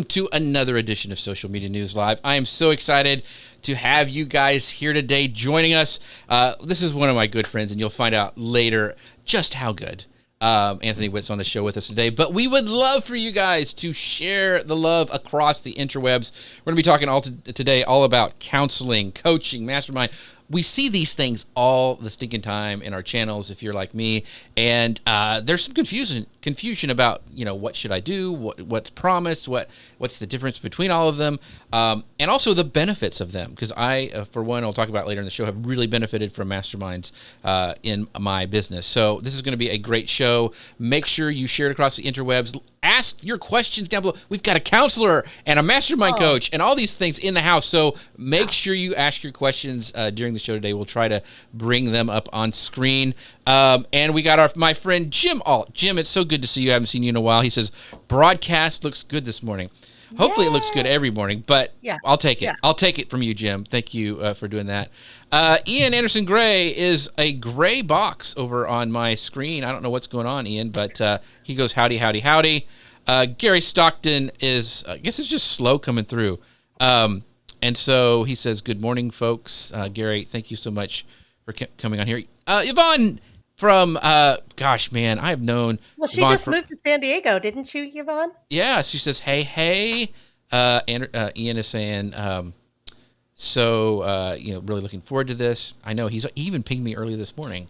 to another edition of Social Media News Live. I am so excited to have you guys here today joining us. This is one of my good friends, and you'll find out later just how good. Anthony Witt's on the show with us today, but we would love for you guys to share the love across the interwebs. We're going to be talking today all about counseling, coaching, mastermind. We see these things all the stinking time in our channels, if you're like me, and there's some confusion about, what should I do, what's promised, what's the difference between all of them, and also the benefits of them, because I, for one, I'll talk about later in the show, have really benefited from masterminds in my business. So this is going to be a great show. Make sure you share it across the interwebs. Ask your questions down below. We've got a counselor and a mastermind coach and all these things in the house. So make sure you ask your questions during the show today. We'll try to bring them up on screen. And we got my friend Jim Alt. Jim, it's so good to see you. I haven't seen you in a while. He says, broadcast looks good this morning. Hopefully it looks good every morning, but I'll take it. Yeah. I'll take it from you, Jim. Thank you for doing that. Ian Anderson Gray is a gray box over on my screen. I don't know what's going on, Ian, but he goes, howdy, howdy, howdy. Gary Stockton is, I guess it's just slow coming through. And so he says, good morning, folks. Gary, thank you so much for coming on here. Yvonne from, gosh, man, I have known. Well, she just moved to San Diego, didn't you, Yvonne? Yeah, she says, hey. And Ian is saying, really looking forward to this. I know he even pinged me early this morning,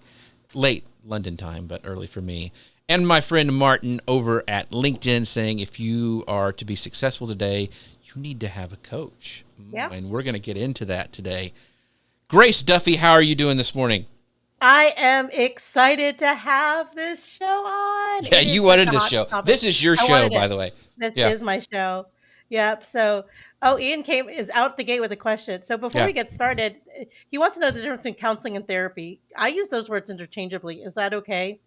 late London time, but early for me. And my friend Martin over at LinkedIn saying, if you are to be successful today, you need to have a coach. Yeah. And we're going to get into that today. Grace Duffy, how are you doing this morning? I am excited to have this show on. Yeah, you wanted this show. Topic. This is your show, by the way. This is my show. Yep. So, Ian is out the gate with a question. So before we get started, he wants to know the difference between counseling and therapy. I use those words interchangeably. Is that okay?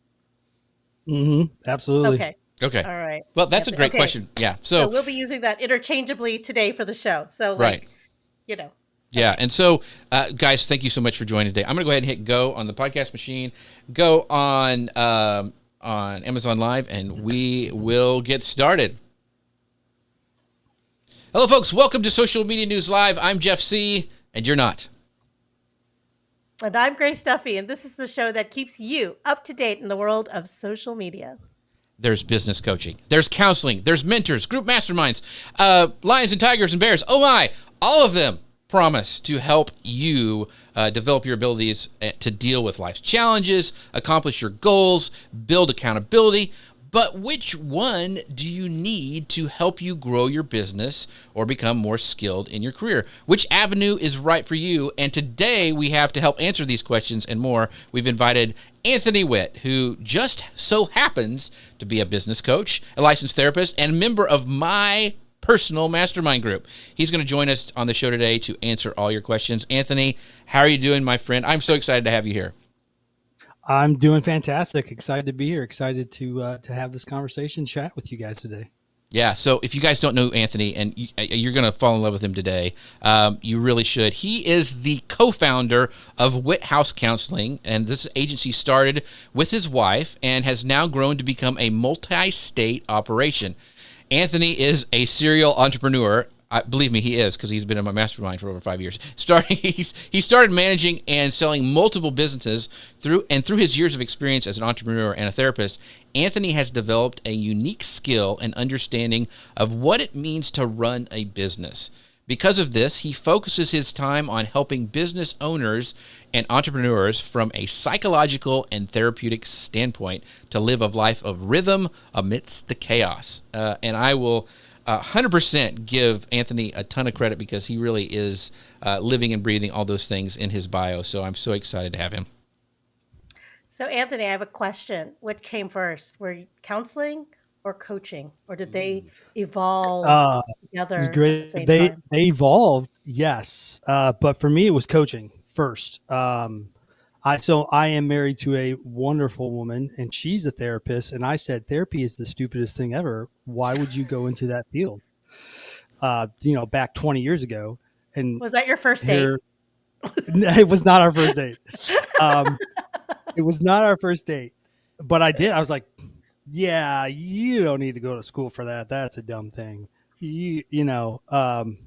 Mm-hmm. Absolutely. Okay. All right. Well, that's a great question. Yeah. So we'll be using that interchangeably today for the show. So, Yeah. And so, guys, thank you so much for joining today. I'm going to go ahead and hit go on the podcast machine, go on Amazon Live, and we will get started. Hello, folks. Welcome to Social Media News Live. I'm Jeff C., and you're not. And I'm Grace Duffy, and this is the show that keeps you up to date in the world of social media. There's business coaching. There's counseling. There's mentors, group masterminds, lions and tigers and bears. Oh, my. All of them promise to help you develop your abilities to deal with life's challenges, accomplish your goals, build accountability. But which one do you need to help you grow your business or become more skilled in your career? Which avenue is right for you? And today we have to help answer these questions and more. We've invited Anthony Witt, who just so happens to be a business coach, a licensed therapist, and member of my personal mastermind group. He's going to join us on the show today to answer all your questions. Anthony, how are you doing, my friend? I'm so excited to have you here. I'm doing fantastic. Excited to be here. Excited to have this conversation, chat with you guys today. Yeah. So if you guys don't know Anthony, and you're going to fall in love with him today, you really should. He is the co-founder of Witt House Counseling, and this agency started with his wife and has now grown to become a multi-state operation. Anthony is a serial entrepreneur. Believe me, he is, because he's been in my mastermind for over 5 years. He started managing and selling multiple businesses through his years of experience as an entrepreneur and a therapist. Anthony has developed a unique skill and understanding of what it means to run a business. Because of this, he focuses his time on helping business owners and entrepreneurs from a psychological and therapeutic standpoint to live a life of rhythm amidst the chaos. And I will 100% give Anthony a ton of credit because he really is living and breathing all those things in his bio. So I'm so excited to have him. So Anthony, I have a question. What came first? Were you counseling or coaching, or did they evolve together? Great. They evolved, yes. But for me, it was coaching first. I am married to a wonderful woman, and she's a therapist. And I said, therapy is the stupidest thing ever. Why would you go into that field? Back 20 years ago. And was that your first date? It was not our first date. It was not our first date. But I was like, yeah, you don't need to go to school for that. That's a dumb thing. you know, I'm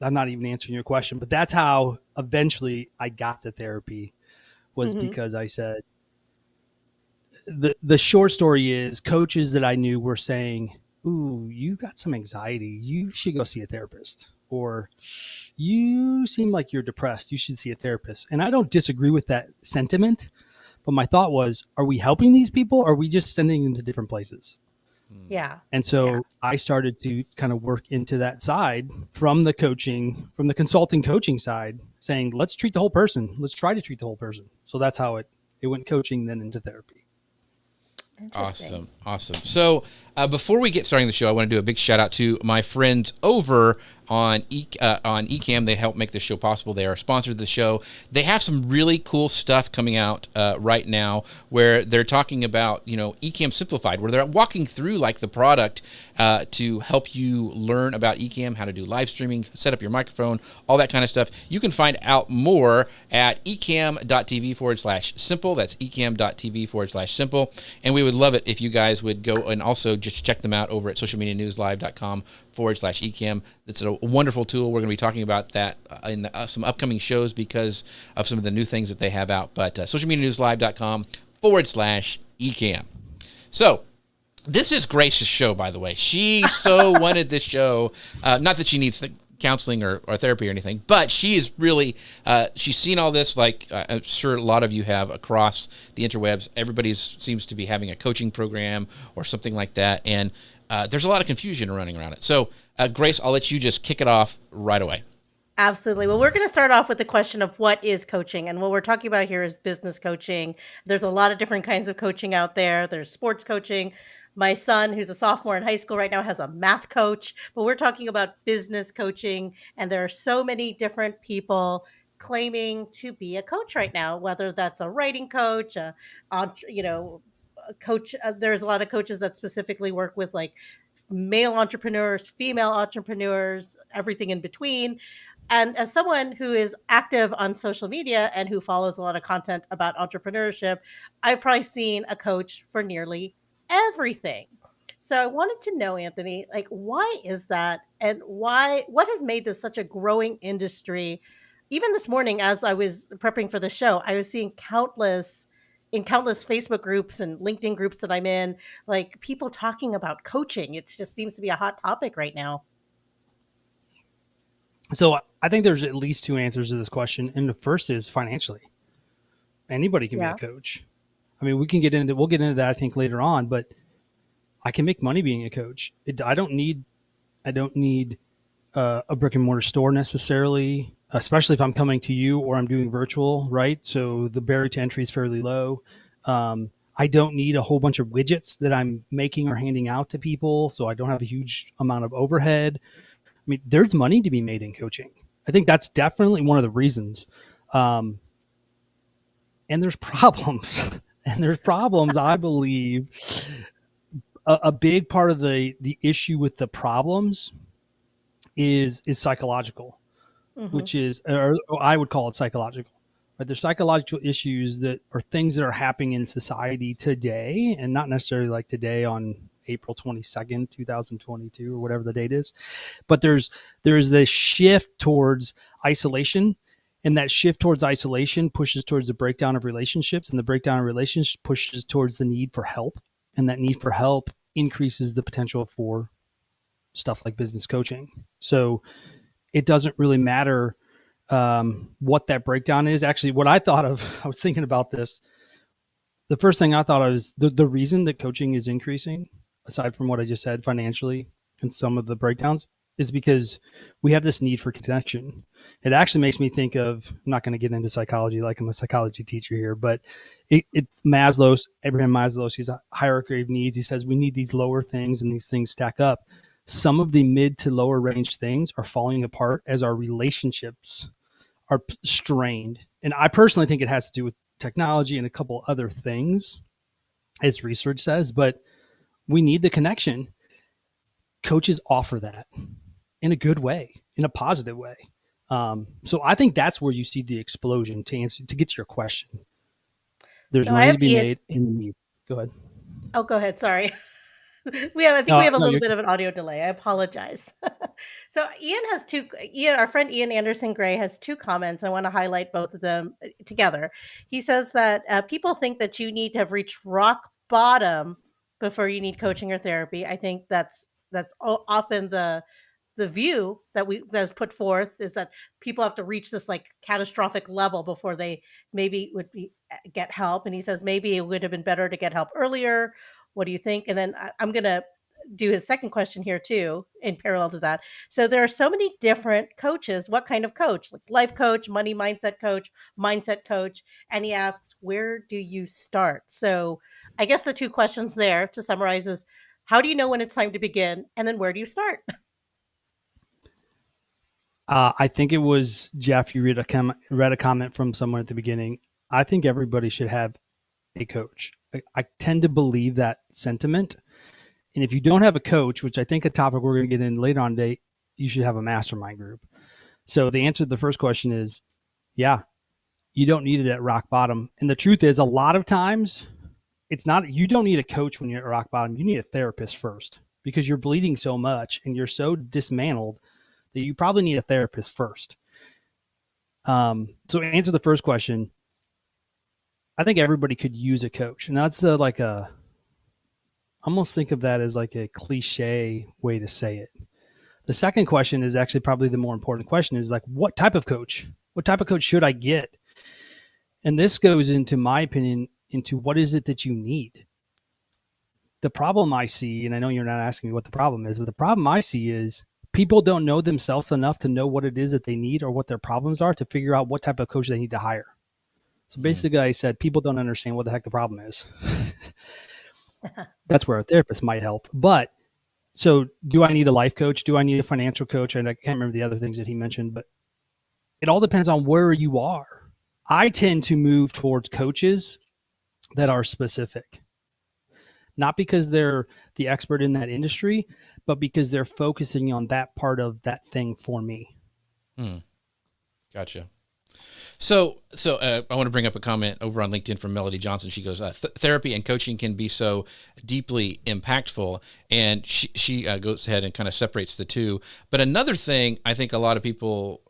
not even answering your question, but that's how eventually I got to therapy, was Mm-hmm. because I said, the short story is coaches that I knew were saying, "Ooh, you got some anxiety. You should go see a therapist." Or, "You seem like you're depressed. You should see a therapist." And I don't disagree with that sentiment, but my thought was, are we helping these people? Or are we just sending them to different places? Yeah. And Yeah. so I started to kind of work into that side from the coaching, from the consulting coaching side, saying, let's treat the whole person. Let's try to treat the whole person. So that's how it went coaching, then into therapy. Interesting. Awesome. So before we get starting the show, I want to do a big shout out to my friends over on Ecamm. They help make this show possible. They are sponsored the show. They have some really cool stuff coming out right now where they're talking about, Ecamm Simplified, where they're walking through like the product to help you learn about Ecamm, how to do live streaming, set up your microphone, all that kind of stuff. You can find out more at ecamm.tv/simple. That's ecamm.tv/simple. And we would love it if you guys would go and also just check them out over at socialmedianewslive.com/Ecamm. It's a wonderful tool. We're going to be talking about that in some upcoming shows because of some of the new things that they have out. But socialmedianewslive.com/Ecamm. So this is Grace's show, by the way. She so wanted this show. Not that she needs the counseling or therapy or anything, but she is really, she's seen all this, like I'm sure a lot of you have across the interwebs. Everybody seems to be having a coaching program or something like that. And there's a lot of confusion running around it. So Grace, I'll let you just kick it off right away. Absolutely. Well, we're going to start off with the question of what is coaching. And what we're talking about here is business coaching. There's a lot of different kinds of coaching out there. There's sports coaching. My son, who's a sophomore in high school right now, has a math coach, but we're talking about business coaching. And there are so many different people claiming to be a coach right now, whether that's a writing coach, a coach. There's a lot of coaches that specifically work with like male entrepreneurs, female entrepreneurs, everything in between. And as someone who is active on social media and who follows a lot of content about entrepreneurship, I've probably seen a coach for nearly everything. So I wanted to know, Anthony, like, why is that? And what has made this such a growing industry? Even this morning, as I was prepping for the show, I was seeing countless Facebook groups and LinkedIn groups that I'm in, like people talking about coaching. It just seems to be a hot topic right now. So I think there's at least two answers to this question. And the first is financially. Anybody can be a coach. I mean, we'll get into that, I think, later on, but I can make money being a coach. I don't need a brick and mortar store necessarily, especially if I'm coming to you or I'm doing virtual, right? So the barrier to entry is fairly low. I don't need a whole bunch of widgets that I'm making or handing out to people, so I don't have a huge amount of overhead. I mean, there's money to be made in coaching. I think that's definitely one of the reasons. And there's problems. And there's problems, I believe. A big part of the issue with the problems is psychological, which is, or I would call it psychological. But there's psychological issues that are things that are happening in society today, and not necessarily like today on April 22nd, 2022, or whatever the date is. But there's this shift towards isolation, and that shift towards isolation pushes towards the breakdown of relationships, and the breakdown of relationships pushes towards the need for help, and that need for help increases the potential for stuff like business coaching. So it doesn't really matter what that breakdown is. Actually, what I thought of, I was thinking about this. The first thing I thought of is the reason that coaching is increasing, aside from what I just said financially and some of the breakdowns, is because we have this need for connection. It actually makes me think of, I'm not going to get into psychology like I'm a psychology teacher here, but it's Abraham Maslow's, he's a hierarchy of needs. He says we need these lower things and these things stack up. Some of the mid to lower range things are falling apart as our relationships are strained. And I personally think it has to do with technology and a couple other things, as research says, but we need the connection. Coaches offer that in a good way, in a positive way. So I think that's where you see the explosion to get to your question. There's money to be made in the need. Go ahead. Oh, go ahead. Sorry. I think No, we have a no, little you're bit of an audio delay. I apologize. So Ian, our friend Ian Anderson Gray has two comments. I want to highlight both of them together. He says that people think that you need to have reached rock bottom before you need coaching or therapy. I think often the view that's put forth is that people have to reach this like catastrophic level before they maybe get help. And he says maybe it would have been better to get help earlier. What do you think? And then I'm gonna do his second question here too, in parallel to that. So there are so many different coaches. What kind of coach? Like life coach, money mindset coach. And he asks, where do you start? So I guess the two questions there to summarize is, how do you know when it's time to begin? And then where do you start? I think it was Jeff. You read a comment from someone at the beginning. I think everybody should have a coach. I tend to believe that sentiment. And if you don't have a coach, which I think a topic we're going to get in later on today, you should have a mastermind group. So the answer to the first question is, yeah, you don't need it at rock bottom. And the truth is, a lot of times, it's not. You don't need a coach when you're at rock bottom. You need a therapist first, because you're bleeding so much and you're so dismantled that you probably need a therapist first. So to answer the first question, I think everybody could use a coach, and that's almost think of that as like a cliche way to say it. The second question is actually probably the more important question, is like, what type of coach? What type of coach should I get? And this goes into my opinion into what is it that you need. The problem I see, and I know you're not asking me what the problem is, but the problem I see is people don't know themselves enough to know what it is that they need or what their problems are to figure out what type of coach they need to hire. So basically, I said people don't understand what the heck the problem is. That's where a therapist might help. But so do I need a life coach? Do I need a financial coach? And I can't remember the other things that he mentioned, but it all depends on where you are. I tend to move towards coaches that are specific, not because they're the expert in that industry, but because they're focusing on that part of that thing for me. Gotcha. So I want to bring up a comment over on LinkedIn from Melody Johnson. She goes, therapy and coaching can be so deeply impactful. And she goes ahead and kind of separates the two. But another thing I think a lot of people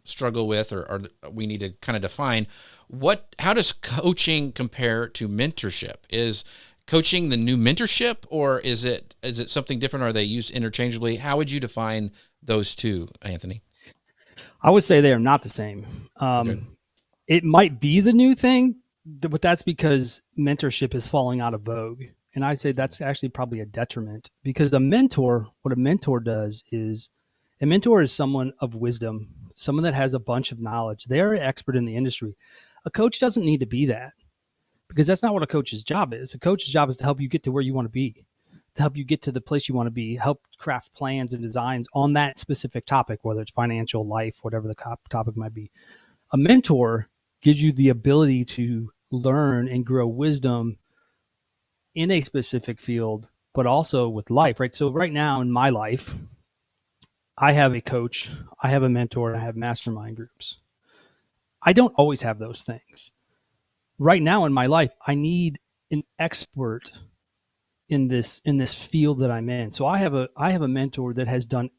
struggle with, or we need to kind of define, how does coaching compare to mentorship? Is coaching the new mentorship, or is it something different? Are they used interchangeably? How would you define those two, Anthony? I would say they are not the same. Okay. It might be the new thing, but that's because mentorship is falling out of vogue. And I say that's actually probably a detriment, because what a mentor does is, a mentor is someone of wisdom, someone that has a bunch of knowledge. They're an expert in the industry. A coach doesn't need to be that, because that's not what a coach's job is. A coach's job is to help you get to where you want to be, to help you get to the place you want to be, help craft plans and designs on that specific topic, whether it's financial, life, whatever the topic might be. A mentor gives you the ability to learn and grow wisdom in a specific field, but also with life, right? So right now in my life, I have a coach, I have a mentor, and I have mastermind groups. I don't always have those things. Right now in my life, I need an expert in this field that I'm in. So I have a mentor that has been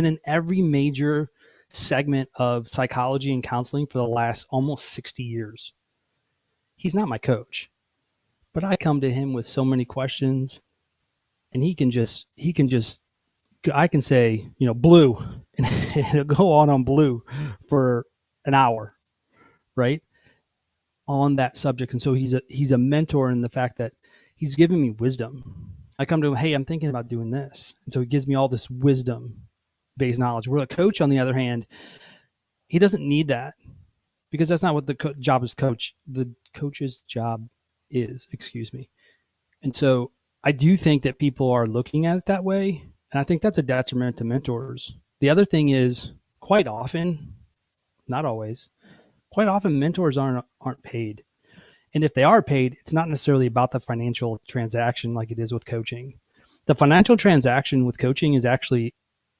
in every major segment of psychology and counseling for the last almost 60 years. He's not my coach, but I come to him with so many questions, and I can say, blue, and it'll go on blue for an hour, right? On that subject. And so he's a mentor in the fact that he's giving me wisdom. I come to him, hey, I'm thinking about doing this. And so he gives me all this wisdom-based knowledge. Where a coach, on the other hand, he doesn't need that, because that's not what the the coach's job is, And so I do think that people are looking at it that way. And I think that's a detriment to mentors. The other thing is, quite often, not always, quite often mentors aren't paid. And if they are paid, it's not necessarily about the financial transaction like it is with coaching. The financial transaction with coaching is actually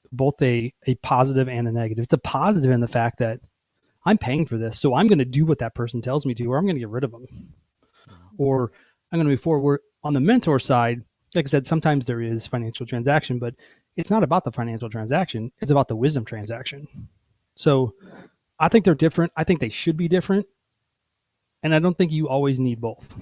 both a positive and a negative. It's a positive in the fact that I'm paying for this, so I'm going to do what that person tells me to, or I'm going to get rid of them, or I'm going to move forward. On the mentor side, like I said, sometimes there is financial transaction, but it's not about the financial transaction. It's about the wisdom transaction. So I think they're different. I think they should be different. And I don't think you always need both.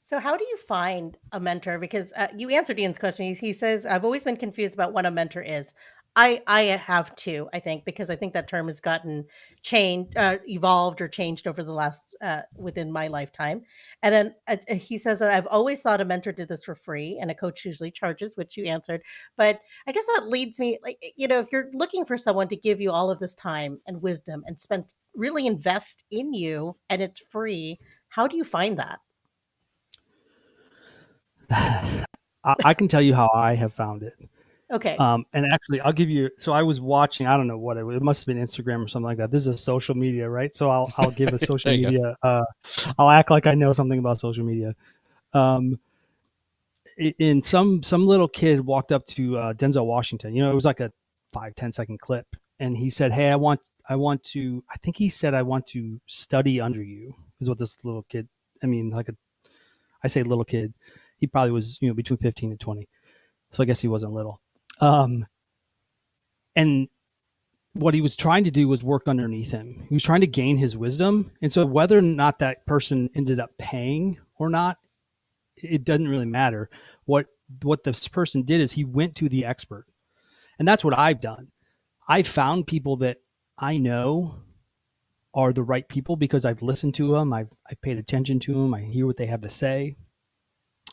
So, how do you find a mentor? Because you answered Ian's question. He says, "I've always been confused about what a mentor is." I have too. I think because I think that term has gotten changed, evolved, or changed over the last within my lifetime. And then he says that I've always thought a mentor did this for free, and a coach usually charges, which you answered. But I guess that leads me, like if you're looking for someone to give you all of this time and wisdom and spend really invest in you, and it's free, how do you find that? I can tell you how I have found it. Okay. And actually, I'll give you. So I was watching. I don't know what it must have been Instagram or something like that. This is a social media, right? So I'll give a social media. I'll act like I know something about social media. In some little kid walked up to Denzel Washington. It was like a 5-10 second clip, and he said, "Hey, I want to." I think he said, "I want to study under you." Is what this little kid. I mean, I say little kid. He probably was between 15 and 20. So I guess he wasn't little. And what he was trying to do was work underneath him. He was trying to gain his wisdom. And so whether or not that person ended up paying or not, it doesn't really matter. What this person did is he went to the expert. And that's what I've done. I found people that I know are the right people because I've listened to them. I've paid attention to them. I hear what they have to say.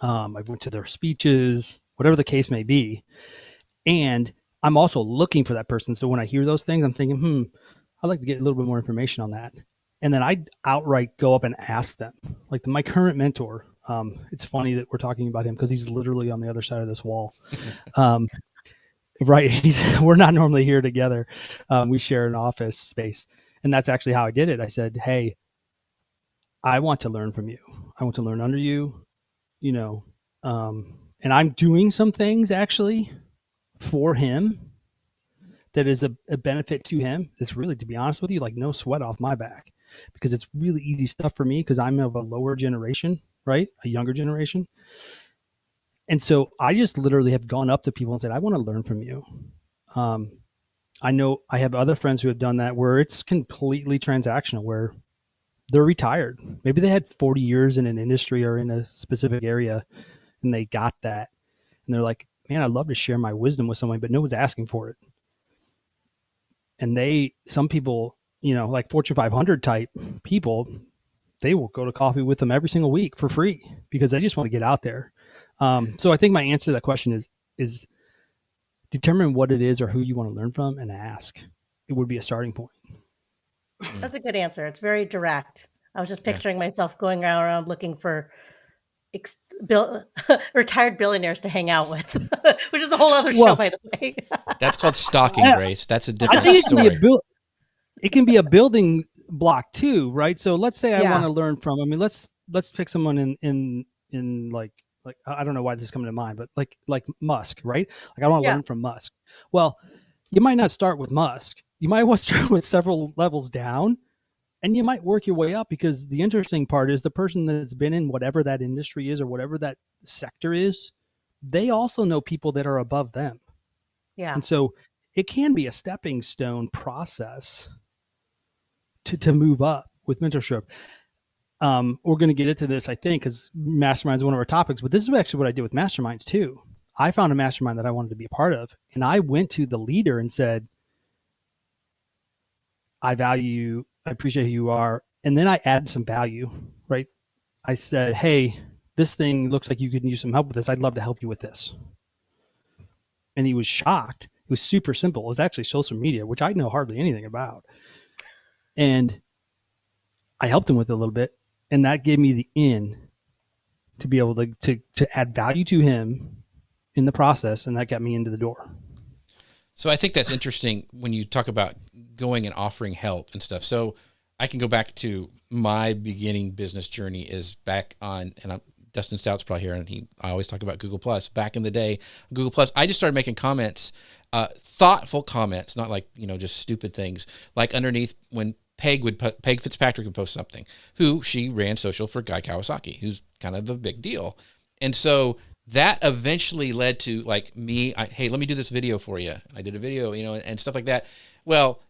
I've went to their speeches, whatever the case may be. And I'm also looking for that person. So when I hear those things, I'm thinking, I'd like to get a little bit more information on that. And then I outright go up and ask them. Like my current mentor, it's funny that we're talking about him because he's literally on the other side of this wall. Right. We're not normally here together. We share an office space. And that's actually how I did it. I said, "Hey, I want to learn from you. I want to learn under you, and I'm doing some things actually for him that is a benefit to him. It's really, to be honest with you, like no sweat off my back because it's really easy stuff for me because I'm of a lower generation, right? A younger generation. And so I just literally have gone up to people and said, I want to learn from you. I know I have other friends who have done that where it's completely transactional, where they're retired. Maybe they had 40 years in an industry or in a specific area and they got that. And they're like, man, I'd love to share my wisdom with someone, but no one's asking for it. And some people, like Fortune 500 type people, they will go to coffee with them every single week for free because they just want to get out there. So I think my answer to that question is determine what it is or who you want to learn from and ask. It would be a starting point. That's a good answer. It's very direct. I was just picturing myself going around looking for retired billionaires to hang out with, which is a whole other show, by the way. That's called stalking, Grace. That's a different story. It can be a building block too, right? So let's say I want to learn from. I mean, let's pick someone in like I don't know why this is coming to mind, but like Musk, right? Like I want to learn from Musk. Well, you might not start with Musk. You might want to start with several levels down, and you might work your way up because the interesting part is the person that's been in whatever that industry is or whatever that sector is, they also know people that are above them. Yeah. And so it can be a stepping stone process to move up with mentorship. We're going to get into this, I think, because Mastermind is one of our topics, but this is actually what I did with Masterminds too. I found a mastermind that I wanted to be a part of, and I went to the leader and said, I value you. I appreciate who you are. And then I add some value, right? I said, hey, this thing looks like you could use some help with this. I'd love to help you with this. And he was shocked. It was super simple. It was actually social media, which I know hardly anything about. And I helped him with it a little bit. And that gave me the in to be able to add value to him in the process. And that got me into the door. So I think that's interesting when you talk about going and offering help and stuff. So I can go back to my beginning business journey is back on, and Dustin Stout's probably here, and I always talk about Google Plus. Back in the day, Google Plus, I just started making comments, thoughtful comments, not like, just stupid things. Like underneath when Peg Fitzpatrick would post something, who she ran social for Guy Kawasaki, who's kind of the big deal. And so that eventually led to like me, hey, let me do this video for you. I did a video, and stuff like that. Well,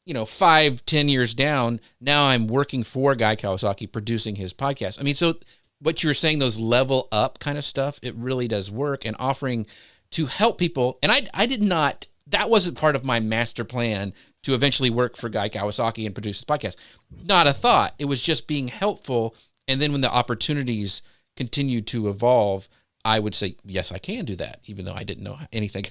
5-10 years down, now I'm working for Guy Kawasaki, producing his podcast. I mean, so what you were saying, those level up kind of stuff, it really does work, and offering to help people. And I did not, that wasn't part of my master plan to eventually work for Guy Kawasaki and produce his podcast. Not a thought. It was just being helpful. And then when the opportunities continued to evolve, I would say, yes, I can do that, even though I didn't know anything.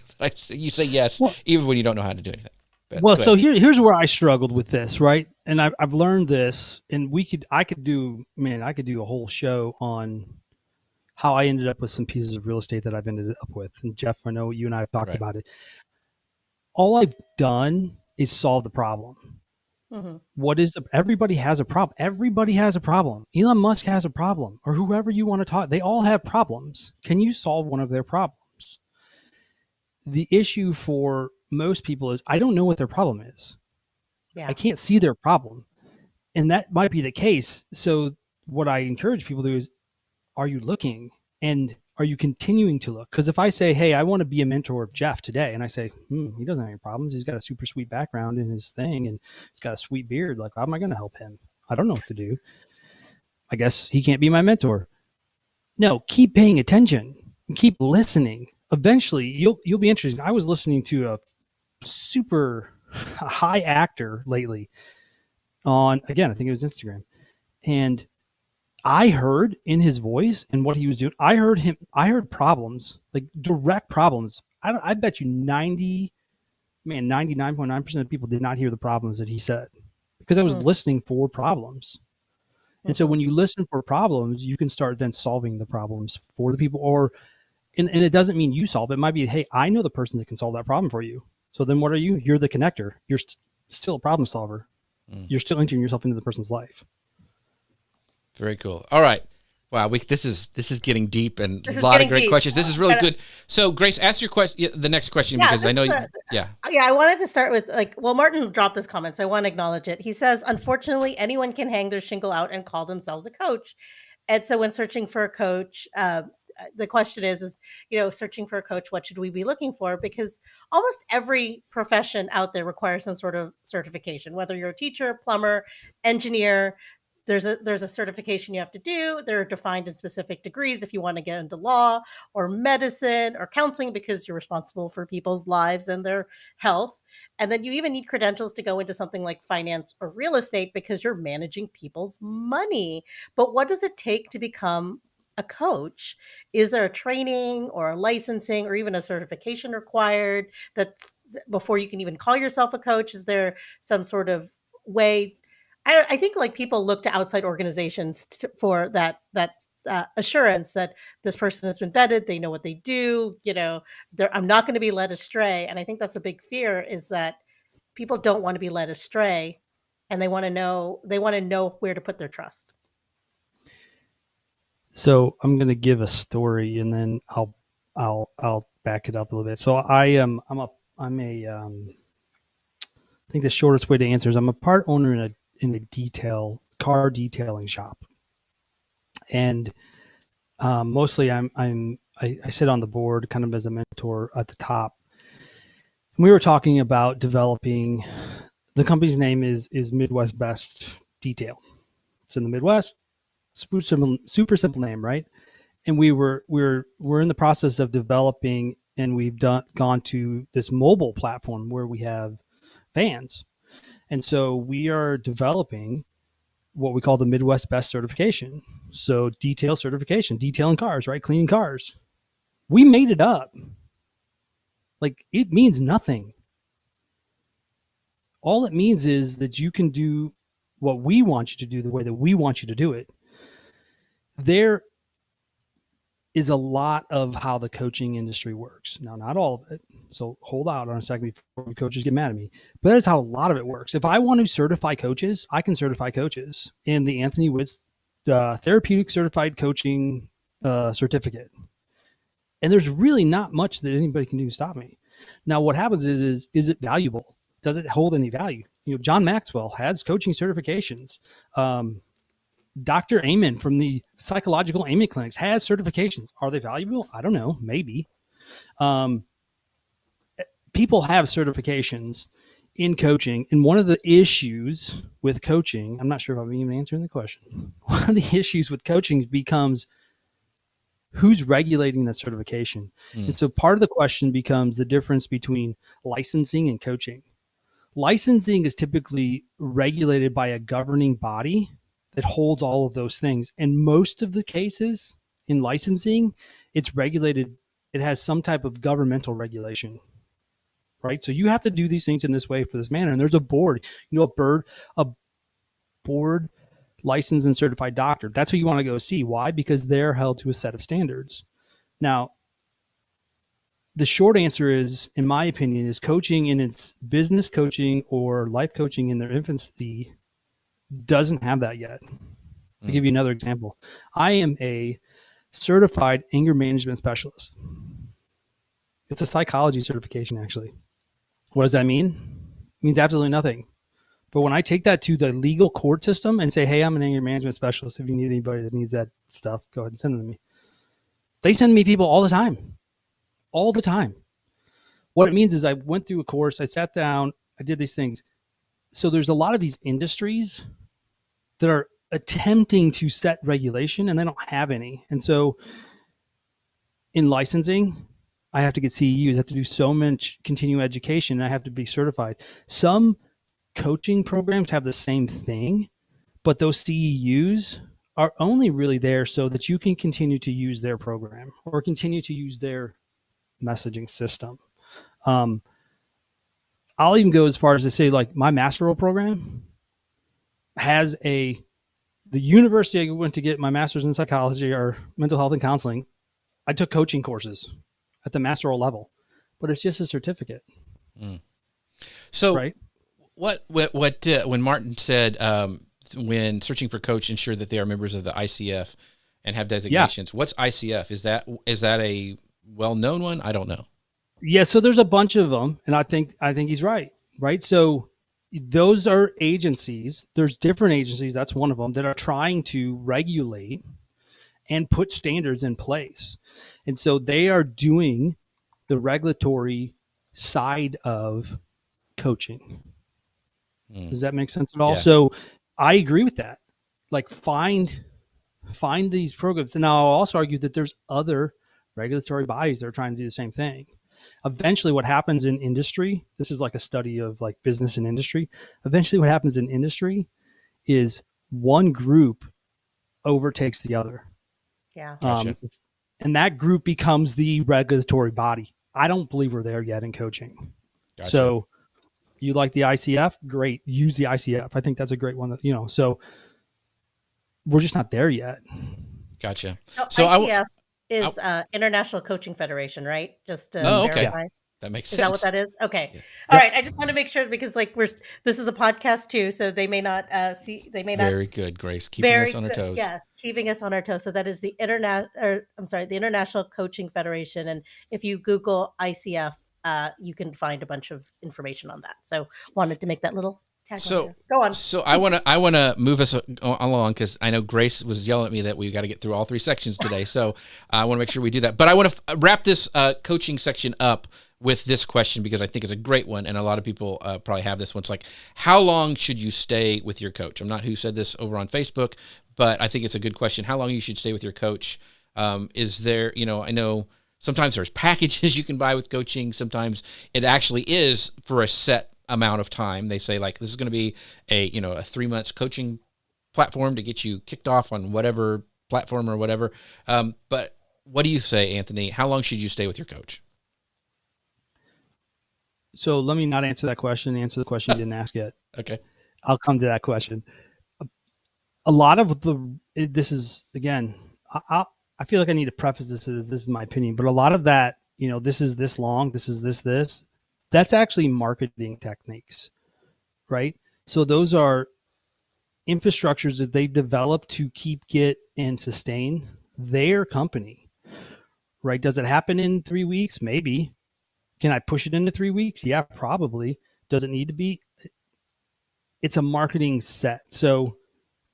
You say yes, even when you don't know how to do anything. But, so here's where I struggled with this, right? And I've learned this, and I could do a whole show on how I ended up with some pieces of real estate that I've ended up with. And Jeff, I know you and I have talked about it. All I've done is solve the problem. Mm-hmm. Everybody has a problem. Everybody has a problem. Elon Musk has a problem, or whoever you want to talk. They all have problems. Can you solve one of their problems? The issue for most people is I don't know what their problem is. Yeah. I can't see their problem. And that might be the case. So what I encourage people to do is, are you looking, and are you continuing to look? Because if I say, hey, I want to be a mentor of Jeff today, and I say, he doesn't have any problems. He's got a super sweet background in his thing, and he's got a sweet beard. Like, how am I going to help him? I don't know what to do. I guess he can't be my mentor. No, keep paying attention. Keep listening. Eventually, you'll be interested. I was listening to a super high actor lately on, again, I think it was Instagram. And I heard in his voice and what he was doing, I heard problems, like direct problems. I bet you 99.9% of people did not hear the problems that he said, because I was listening for problems. And so when you listen for problems, you can start then solving the problems for the people, and it doesn't mean you solve it. It might be, hey, I know the person that can solve that problem for you. So then what are you? You're the connector. You're still a problem solver. You're still entering yourself into the person's life. Very cool. All right. Wow. This is getting deep, and a lot of great questions. This is really good. So Grace, ask your question, the next question, because I know I wanted to start with Martin dropped this comment, so I want to acknowledge it. He says, unfortunately, anyone can hang their shingle out and call themselves a coach. And so when searching for a coach, the question is, searching for a coach, what should we be looking for? Because almost every profession out there requires some sort of certification, whether you're a teacher, plumber, engineer. There's a certification you have to do. They're defined in specific degrees if you want to get into law or medicine or counseling, because you're responsible for people's lives and their health. And then you even need credentials to go into something like finance or real estate, because you're managing people's money. But what does it take to become a coach? Is there a training or a licensing or even a certification required that's before you can even call yourself a coach? Is there some sort of way? I think people look to outside organizations for that assurance that this person has been vetted, they know what they do, I'm not going to be led astray. And I think that's a big fear, is that people don't want to be led astray, and they want to know where to put their trust. So I'm going to give a story, and then I'll back it up a little bit. So I think the shortest way to answer is I'm a part owner in a car detailing shop, and mostly I sit on the board kind of as a mentor at the top. And we were talking about developing, the company's name is Midwest Best Detail. It's in the Midwest. Super simple name, right? And we're in the process of developing, and we've gone to this mobile platform where we have vans. And so we are developing what we call the Midwest Best certification. So detail certification, detailing cars, right? Cleaning cars. We made it up. It means nothing. All it means is that you can do what we want you to do the way that we want you to do it. There is a lot of how the coaching industry works. Now, not all of it. So hold out on a second before coaches get mad at me. But that's how a lot of it works. If I want to certify coaches, I can certify coaches in the Anthony Witz Therapeutic Certified Coaching certificate. And there's really not much that anybody can do to stop me. Now, what happens is it valuable? Does it hold any value? John Maxwell has coaching certifications. Dr. Amen from the psychological Amen clinics has certifications. Are they valuable? I don't know. Maybe. People have certifications in coaching. And one of the issues with coaching, I'm not sure if I'm even answering the question. One of the issues with coaching becomes who's regulating that certification. And so part of the question becomes the difference between licensing and coaching. Licensing is typically regulated by a governing body that holds all of those things. And most of the cases in licensing, it's regulated, it has some type of governmental regulation, right? So you have to do these things in this way for this manner. And there's a board, a board licensed and certified doctor. That's who you want to go see. Why? Because they're held to a set of standards. Now, the short answer is, in my opinion, is coaching in its business coaching or life coaching in their infancy doesn't have that yet. I'll give you another example. I am a certified anger management specialist. It's a psychology certification, actually. What does that mean? It means absolutely nothing. But when I take that to the legal court system and say, hey, I'm an anger management specialist. If you need anybody that needs that stuff, go ahead and send them to me. They send me people all the time. All the time. What it means is I went through a course, I sat down, I did these things. So there's a lot of these industries that are attempting to set regulation and they don't have any. And so in licensing, I have to get CEUs, I have to do so much continuing education, and I have to be certified. Some coaching programs have the same thing, but those CEUs are only really there so that you can continue to use their program or continue to use their messaging system. I'll even go as far as to say, like, my masteral program has the university I went to get my master's in psychology or mental health and counseling. I took coaching courses at the masteral level, but it's just a certificate. So right? What when Martin said, when searching for coach, ensure that they are members of the ICF and have designations. Yeah. What's ICF? Is that a well-known one? I don't know. Yeah. So there's a bunch of them, and I think he's right. Right. So those are agencies. There's different agencies. That's one of them that are trying to regulate and put standards in place. And so they are doing the regulatory side of coaching. Does that make sense at all? Yeah. So I agree with that. Like, find these programs. And now I'll also argue that there's other regulatory bodies that are trying to do the same thing. Eventually what happens in industry, this is like a study of like business and industry. Eventually what happens in industry is one group overtakes the other. Yeah. Gotcha. And that group becomes the regulatory body. I don't believe we're there yet in coaching. Gotcha. So you like the ICF? Great. Use the ICF. I think that's a great one. So we're just not there yet. Gotcha. So ICF is International Coaching Federation, right? Just to verify. Okay. That makes sense. Is that what that is? Okay. Yeah. All right. I just want to make sure, because like this is a podcast too, so they may not see. They may not. Very good, Grace. Keeping us on our toes. Yes, keeping us on our toes. So that is the International Coaching Federation, and if you Google ICF, you can find a bunch of information on that. So wanted to make that little tag. So go on. So I want to move us along, because I know Grace was yelling at me that we got to get through all three sections today. So I want to make sure we do that. But I want to wrap this coaching section up with this question, because I think it's a great one, and a lot of people probably have this one. It's like, how long should you stay with your coach? I'm not who said this over on Facebook, but I think it's a good question. How long you should stay with your coach? Is there, I know sometimes there's packages you can buy with coaching. Sometimes it actually is for a set amount of time. They say, like, this is going to be a 3 months coaching platform to get you kicked off on whatever platform or whatever. But what do you say, Anthony? How long should you stay with your coach? So let me not answer that question. Answer the question you didn't ask yet. Okay. I'll come to that question. A lot of this is, again, I feel like I need to preface this as this is my opinion, but a lot of that, this is this long, this is this, that's actually marketing techniques, right? So those are infrastructures that they've developed to get, and sustain their company, right? Does it happen in 3 weeks? Maybe. Can I push it into 3 weeks? Yeah, probably. Does it need to be? it's a marketing set. So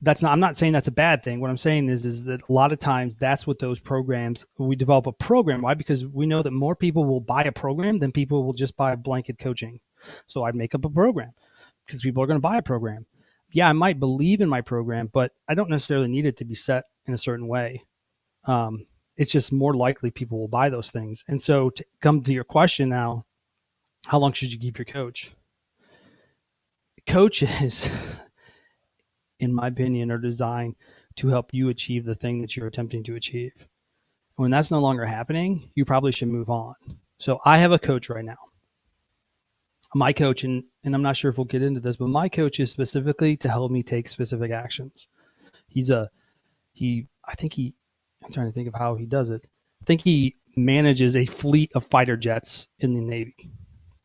I'm not saying that's a bad thing. What I'm saying is that a lot of times that's what those programs, we develop a program. Why? Because we know that more people will buy a program than people will just buy blanket coaching. So I'd make up a program because people are going to buy a program. Yeah, I might believe in my program, but I don't necessarily need it to be set in a certain way. It's just more likely people will buy those things. And so to come to your question now, how long should you keep your coach? Coaches, in my opinion, are designed to help you achieve the thing that you're attempting to achieve. When that's no longer happening, you probably should move on. So I have a coach right now. My coach, and I'm not sure if we'll get into this, but my coach is specifically to help me take specific actions. I'm trying to think of how he does it. I think he manages a fleet of fighter jets in the Navy,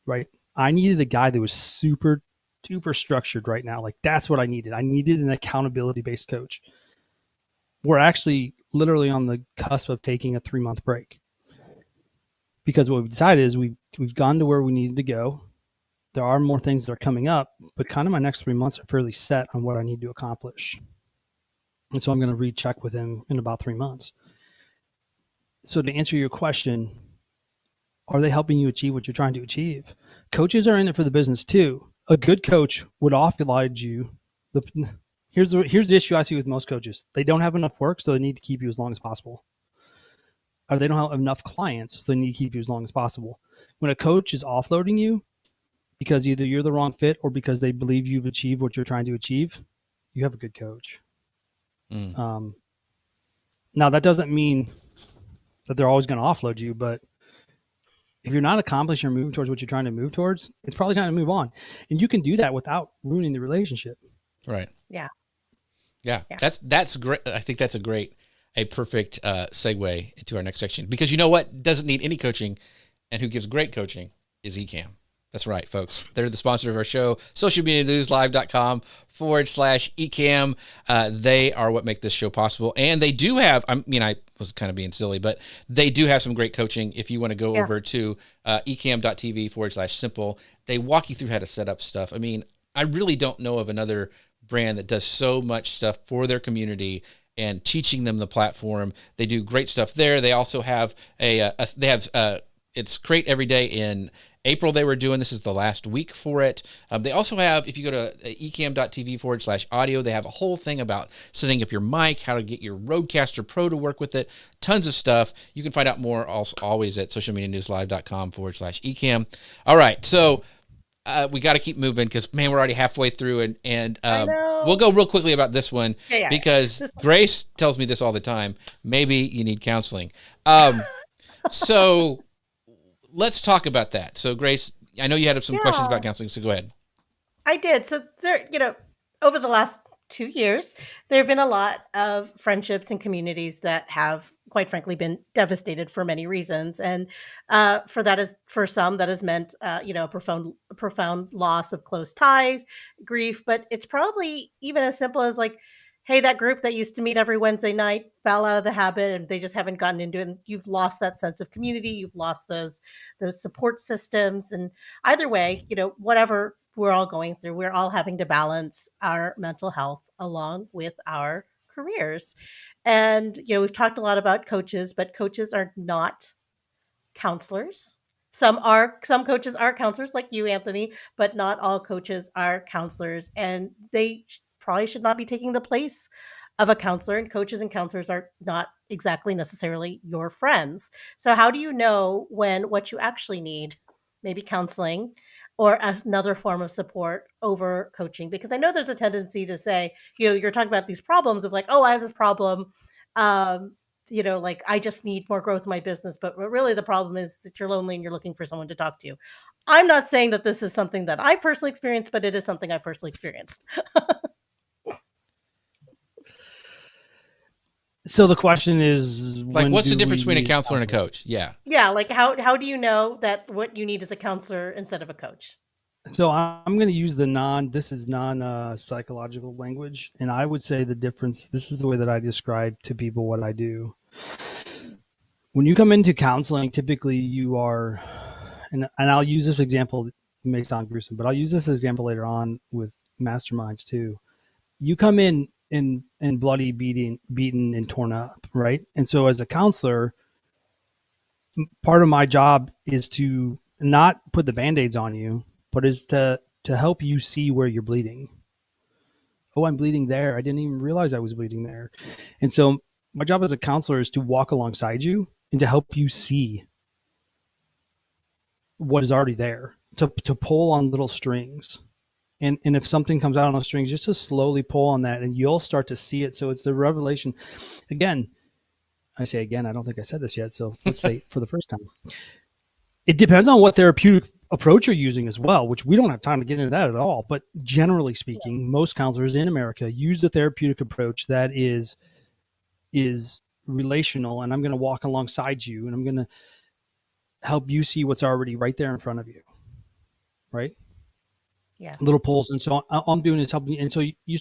right? I needed a guy that was super duper structured right now. Like that's what I needed. I needed an accountability based coach. We're actually literally on the cusp of taking a 3-month break because what we've decided is we've gone to where we needed to go. There are more things that are coming up, but kind of my next 3 months are fairly set on what I need to accomplish. And so I'm going to recheck with him in about 3 months. So to answer your question, are they helping you achieve what you're trying to achieve? Coaches are in it for the business too. A good coach would offload you. Here's the issue I see with most coaches. They don't have enough work, so they need to keep you as long as possible. Or they don't have enough clients, so they need to keep you as long as possible. When a coach is offloading you because either you're the wrong fit or because they believe you've achieved what you're trying to achieve, you have a good coach. Now, that doesn't mean that they're always going to offload you, but if you're not accomplishing or moving towards what you're trying to move towards, it's probably time to move on. And you can do that without ruining the relationship. Right. Yeah. That's great. I think that's a perfect segue into our next section, because you know what doesn't need any coaching and who gives great coaching is Ecamm. That's right, folks. They're the sponsor of our show, socialmedianewslive.com/Ecamm. They are what make this show possible. And they do have, I was kind of being silly, but they do have some great coaching. If you want to go over to ecamm.tv/simple, they walk you through how to set up stuff. I mean, I really don't know of another brand that does so much stuff for their community and teaching them the platform. They do great stuff there. They also have it's Create Every Day in April they were doing. This is the last week for it. They also have, if you go to ecamm.tv/audio, they have a whole thing about setting up your mic, how to get your Rodecaster Pro to work with it, tons of stuff. You can find out more also always at socialmedianewslive.com/Ecamm. All right, so we got to keep moving because, man, we're already halfway through, and we'll go real quickly about this one because Grace tells me this all the time. Maybe you need counseling. So let's talk about that. So, Grace, I know you had some questions about counseling, so go ahead. I did. So there, over the last 2 years, there have been a lot of friendships and communities that have, quite frankly, been devastated for many reasons. And for some, that has meant, a profound loss of close ties, grief. But it's probably even as simple as like, hey, that group that used to meet every Wednesday night fell out of the habit and they just haven't gotten into it. And you've lost that sense of community. You've lost those support systems. And either way, whatever we're all going through, we're all having to balance our mental health along with our careers. And, we've talked a lot about coaches, but coaches are not counselors. Some coaches are counselors like you, Anthony, but not all coaches are counselors, and they probably should not be taking the place of a counselor. And coaches and counselors are not exactly necessarily your friends. So how do you know when what you actually need, maybe counseling or another form of support over coaching? Because I know there's a tendency to say, you're talking about these problems of like, oh, I have this problem. Like I just need more growth in my business, but really the problem is that you're lonely and you're looking for someone to talk to. I'm not saying that this is something that I personally experienced, but it is something I personally experienced. So the question is, like, what's the difference between a counselor and a coach? Yeah. Yeah. Like how do you know that what you need is a counselor instead of a coach? So I'm going to use this is non-psychological language. And I would say the difference, this is the way that I describe to people what I do. When you come into counseling, typically you are, and I'll use this example, it may sound gruesome, but I'll use this example later on with masterminds too. You come in bloody, beaten and torn up, right? And so as a counselor, part of my job is to not put the Band-Aids on you, but is to help you see where you're bleeding. Oh, I'm bleeding there. I didn't even realize I was bleeding there. And so my job as a counselor is to walk alongside you and to help you see what is already there, to pull on little strings. And if something comes out on those strings, just to slowly pull on that and you'll start to see it. So it's the revelation. Again, I say again, I don't think I said this yet. So let's say for the first time. It depends on what therapeutic approach you're using as well, which we don't have time to get into that at all. But generally speaking, most counselors in America use the therapeutic approach that is relational. And I'm going to walk alongside you and I'm going to help you see what's already right there in front of you. Right? Yeah. Little pulls. And so all I'm doing is helping you. And so you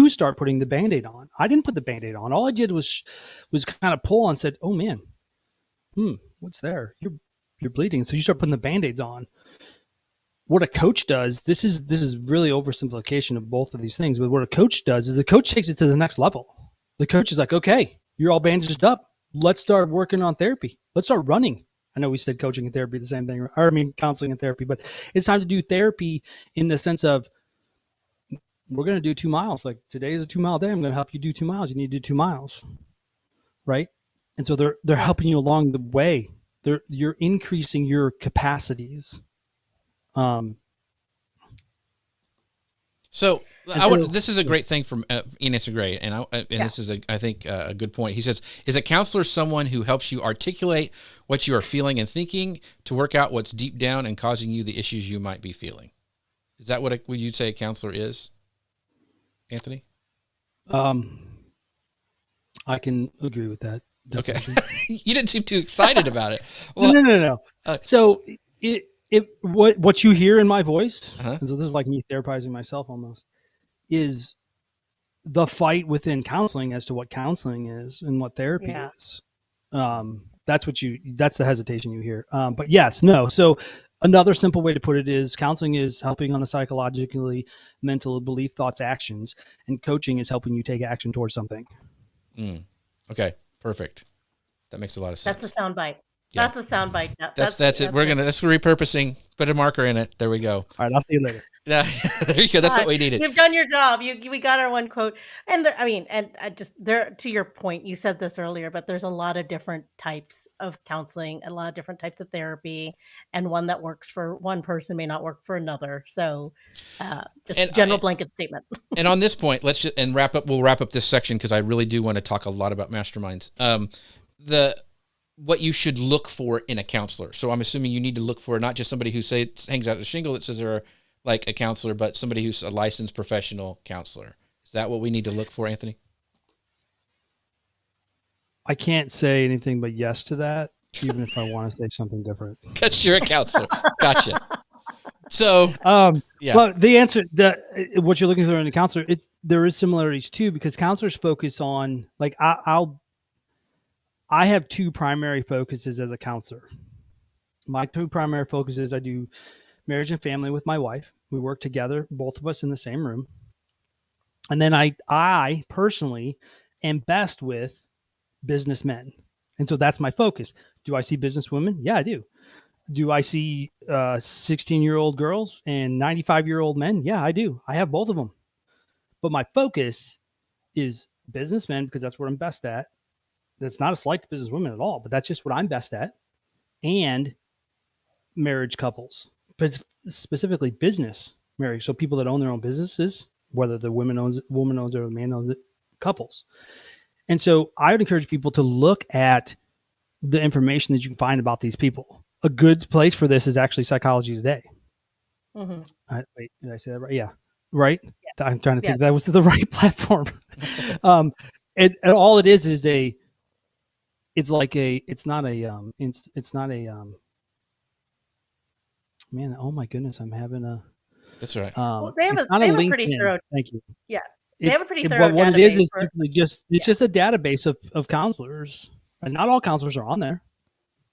start putting the Band-Aid on. I didn't put the Band-Aid on. All I did was kind of pull and said, oh man, what's there? You're bleeding. So you start putting the Band-Aids on. What a coach does, this is really oversimplification of both of these things, but what a coach does is the coach takes it to the next level. The coach is like, okay, you're all bandaged up. Let's start working on therapy. Let's start running. I know we said coaching and therapy the same thing, or I mean counseling and therapy, but it's time to do therapy in the sense of we're going to do 2 miles. Like today is a 2 mile day. I'm going to help you do 2 miles. You need to do 2 miles. Right. And so they're helping you along the way. You're increasing your capacities. This is a great thing from Ian. It's great, this is I think a good point. He says, "Is a counselor someone who helps you articulate what you are feeling and thinking to work out what's deep down and causing you the issues you might be feeling?" Is that what would you say a counselor is, Anthony? I can agree with that definition. Okay, you didn't seem too excited about it. Well, no. So what you hear in my voice, and so this is like me therapizing myself almost, is the fight within counseling as to what counseling is and what therapy is. That's the hesitation you hear. But yes, no. So another simple way to put it is counseling is helping on the psychologically, mental, belief, thoughts, actions, and coaching is helping you take action towards something. Okay, perfect. That makes a lot of sense. That's a soundbite. Yeah. That's a soundbite. That's it. That's repurposing. Put a marker in it. There we go. All right, I'll see you later. There you go. That's what we needed. You've done your job. We got our one quote. And to your point, you said this earlier, but there's a lot of different types of counseling, a lot of different types of therapy, and one that works for one person may not work for another. So, general blanket statement. And on this point, let's wrap up. We'll wrap up this section because I really do want to talk a lot about masterminds. What you should look for in a counselor. So I'm assuming you need to look for not just somebody who hangs out a shingle that says they're like a counselor, but somebody who's a licensed professional counselor. Is that what we need to look for, Anthony? I can't say anything but yes to that, even if I want to say something different. Because you're a counselor. Gotcha. So, Well, the answer, what you're looking for in a counselor, there is similarities too, because counselors focus on, like, I have 2 primary focuses as a counselor. My 2 primary focuses, I do marriage and family with my wife. We work together, both of us in the same room. And then I personally am best with businessmen. And so that's my focus. Do I see business women? Yeah, I do. Do I see 16-year-old girls and 95-year-old men? Yeah, I do. I have both of them. But my focus is businessmen because that's what I'm best at. That's not a slight to business women at all, but that's just what I'm best at. And marriage couples, but specifically business marriage. So people that own their own businesses, whether the woman owns it or the man owns it, couples. And so I would encourage people to look at the information that you can find about these people. A good place for this is actually Psychology Today. Mm-hmm. Wait, did I say that right? Yeah. Right. Yeah. I'm trying to think if that was the right platform. And all it is it's not a man, oh my goodness, I'm having a. That's right. They have a pretty thorough. Thank you. Yeah, they have a pretty thorough. What it is simply just a database of counselors, and not all counselors are on there.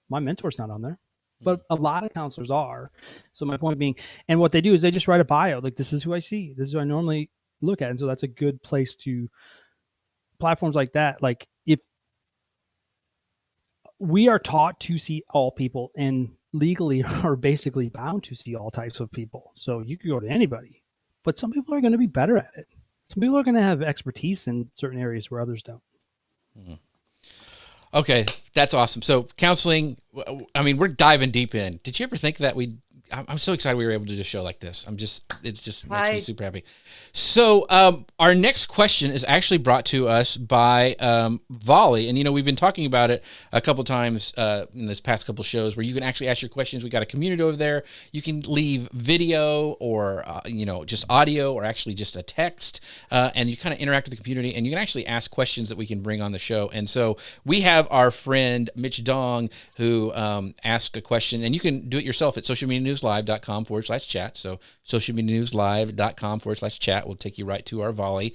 My mentor's not on there. but a lot of counselors are. So my point being, and what they do is they just write a bio. Like, this is who I see. This is who I normally look at. And so that's a good place to platforms like that. Like, if we are taught to see all people and legally are basically bound to see all types of people. So you could go to anybody, but some people are going to be better at it. Some people are going to have expertise in certain areas where others don't. Mm-hmm. Okay, that's awesome. So counseling, I mean, we're diving deep in. Did you ever think that I'm so excited we were able to do a show like this. It's just makes me super happy. So our next question is actually brought to us by Volley. And, we've been talking about it a couple times in this past couple shows where you can actually ask your questions. We got a community over there. You can leave video or, just audio or actually just a text. And you kind of interact with the community and you can actually ask questions that we can bring on the show. And so we have our friend Mitch Dong who asked a question, and you can do it yourself at socialmedianewslive.com/chat. So socialmedianewslive.com/chat will take you right to our Volley.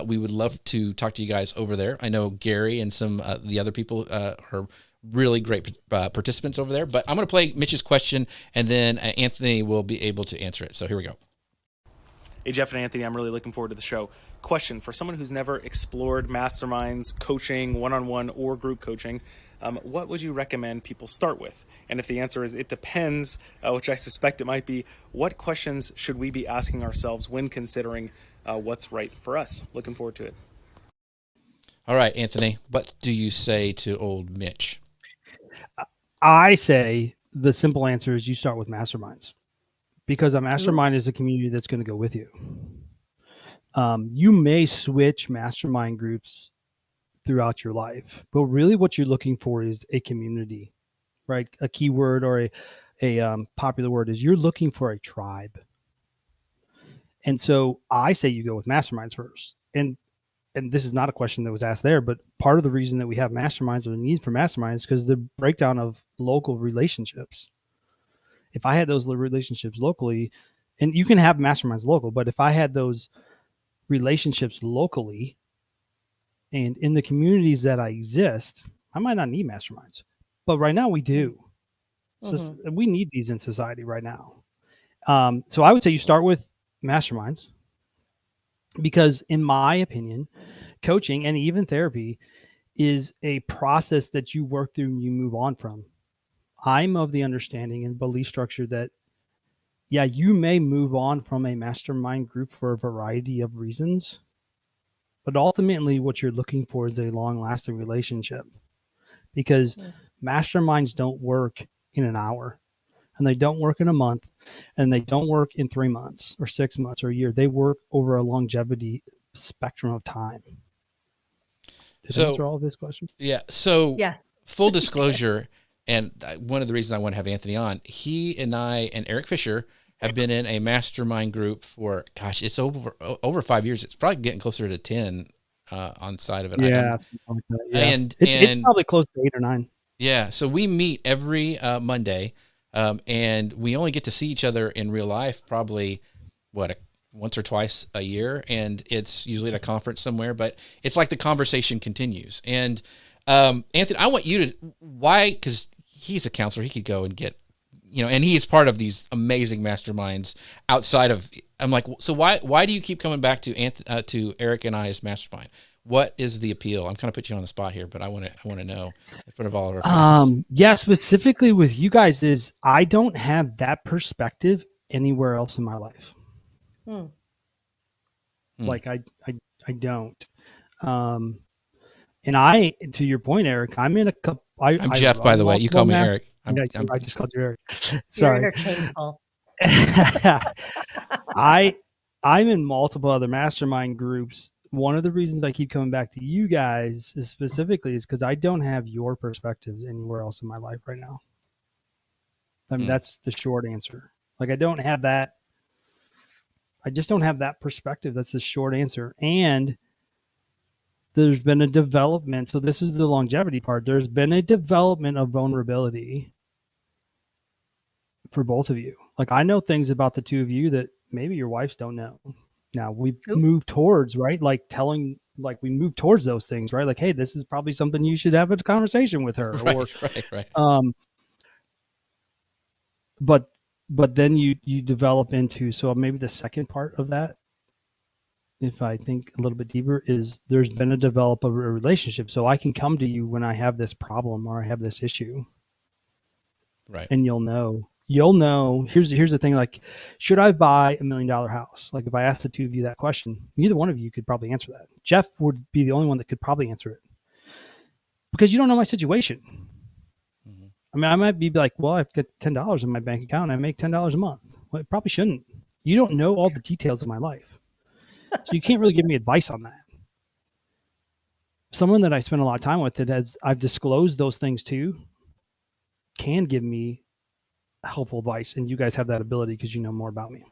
We would love to talk to you guys over there. I know Gary and some the other people are really great participants over there, but I'm going to play Mitch's question and then Anthony will be able to answer it. So here we go. Hey, Jeff and Anthony, I'm really looking forward to the show. Question for someone who's never explored masterminds, coaching, one-on-one or group coaching, what would you recommend people start with? And if the answer is it depends, which I suspect it might be, what questions should we be asking ourselves when considering what's right for us? Looking forward to it. All right, Anthony, what do you say to old Mitch? I say the simple answer is you start with masterminds, because a mastermind is a community that's going to go with you. You may switch mastermind groups throughout your life, but really what you're looking for is a community, right? A keyword or a popular word is you're looking for a tribe. And so I say you go with masterminds first. And this is not a question that was asked there, but part of the reason that we have masterminds or the need for masterminds is because the breakdown of local relationships. If I had those relationships locally, and you can have masterminds local, but if I had those relationships locally and in the communities that I exist, I might not need masterminds, but right now we do. So we need these in society right now. So I would say you start with masterminds, because in my opinion, coaching and even therapy is a process that you work through and you move on from. I'm of the understanding and belief structure that, yeah, you may move on from a mastermind group for a variety of reasons, but ultimately what you're looking for is a long-lasting relationship, because masterminds don't work in an hour, and they don't work in a month, and they don't work in 3 months or 6 months or a year. They work over a longevity spectrum of time. Did I answer all of this question? Yeah. So Yes. Full disclosure, and one of the reasons I want to have Anthony on, he and I and Eric Fisher have been in a mastermind group for, gosh, it's over 5 years. It's probably getting closer to 10 on the side of it. Yeah. And it's probably close to 8 or 9. Yeah. So we meet every Monday, and we only get to see each other in real life probably, once or twice a year. And it's usually at a conference somewhere, but it's like the conversation continues. And Anthony, I want you to, why? Because he's a counselor. He could go and get, and he is part of these amazing masterminds outside of, I'm like, so why do you keep coming back to Eric and I's mastermind? What is the appeal? I'm kind of putting you on the spot here, but I want to know in front of all of our friends. Yeah, specifically with you guys is I don't have that perspective anywhere else in my life. Like I don't. And to your point, Eric, I'm in a couple. I'm Jeff, by the way. You call me Eric. I just called you Eric. You're Sorry. interchangeable. I'm in multiple other mastermind groups. One of the reasons I keep coming back to you guys is because I don't have your perspectives anywhere else in my life right now. I mean, that's the short answer. Like, I don't have that. I just don't have that perspective. That's the short answer. And there's been a development. So this is the longevity part. There's been a development of vulnerability for both of you. Like, I know things about the two of you that maybe your wives don't know. Now we've moved towards, right? Like we move towards those things, right? Like, hey, this is probably something you should have a conversation with her. Right. but then you develop into, so maybe the second part of that, if I think a little bit deeper, is there's been a develop of a relationship. So I can come to you when I have this problem or I have this issue, Right. and you'll know. Here's the thing. Like, should I buy $1 million house? Like, if I asked the two of you that question, neither one of you could probably answer that. Jeff would be the only one that could probably answer it, because you don't know my situation. Mhm. I mean, I might be like, well, I've got $10 in my bank account and I make $10 a month. Well, it probably shouldn't. You don't know all the details of my life, so you can't really give me advice on that. Someone that I spend a lot of time with, that I've disclosed those things to, can give me helpful advice, and you guys have that ability because you know more about me.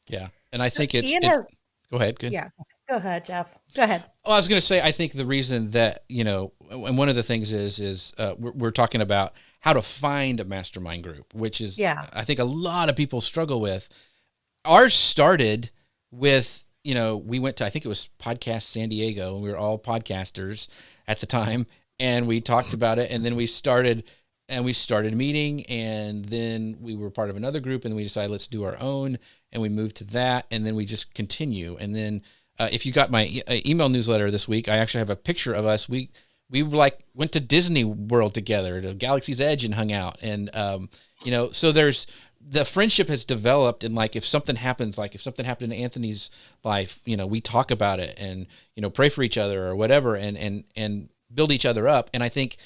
Yeah. And I think Ian has, go ahead. Good. yeah, go ahead, Jeff. Go ahead. Oh, I was going to say, I think the reason that, and one of the things is we're talking about how to find a mastermind group, which is, I think a lot of people struggle with. Ours started with, we went to, I think it was Podcast San Diego, and we were all podcasters at the time, and we talked about it, and then we started meeting, and then we were part of another group, and we decided let's do our own, and we moved to that, and then we just continue. And then if you got my email newsletter this week, I actually have a picture of us. We went to Disney World together, to Galaxy's Edge, and hung out. And, so the friendship has developed. And like, if something happened in Anthony's life, we talk about it and, pray for each other or whatever, and build each other up. And I think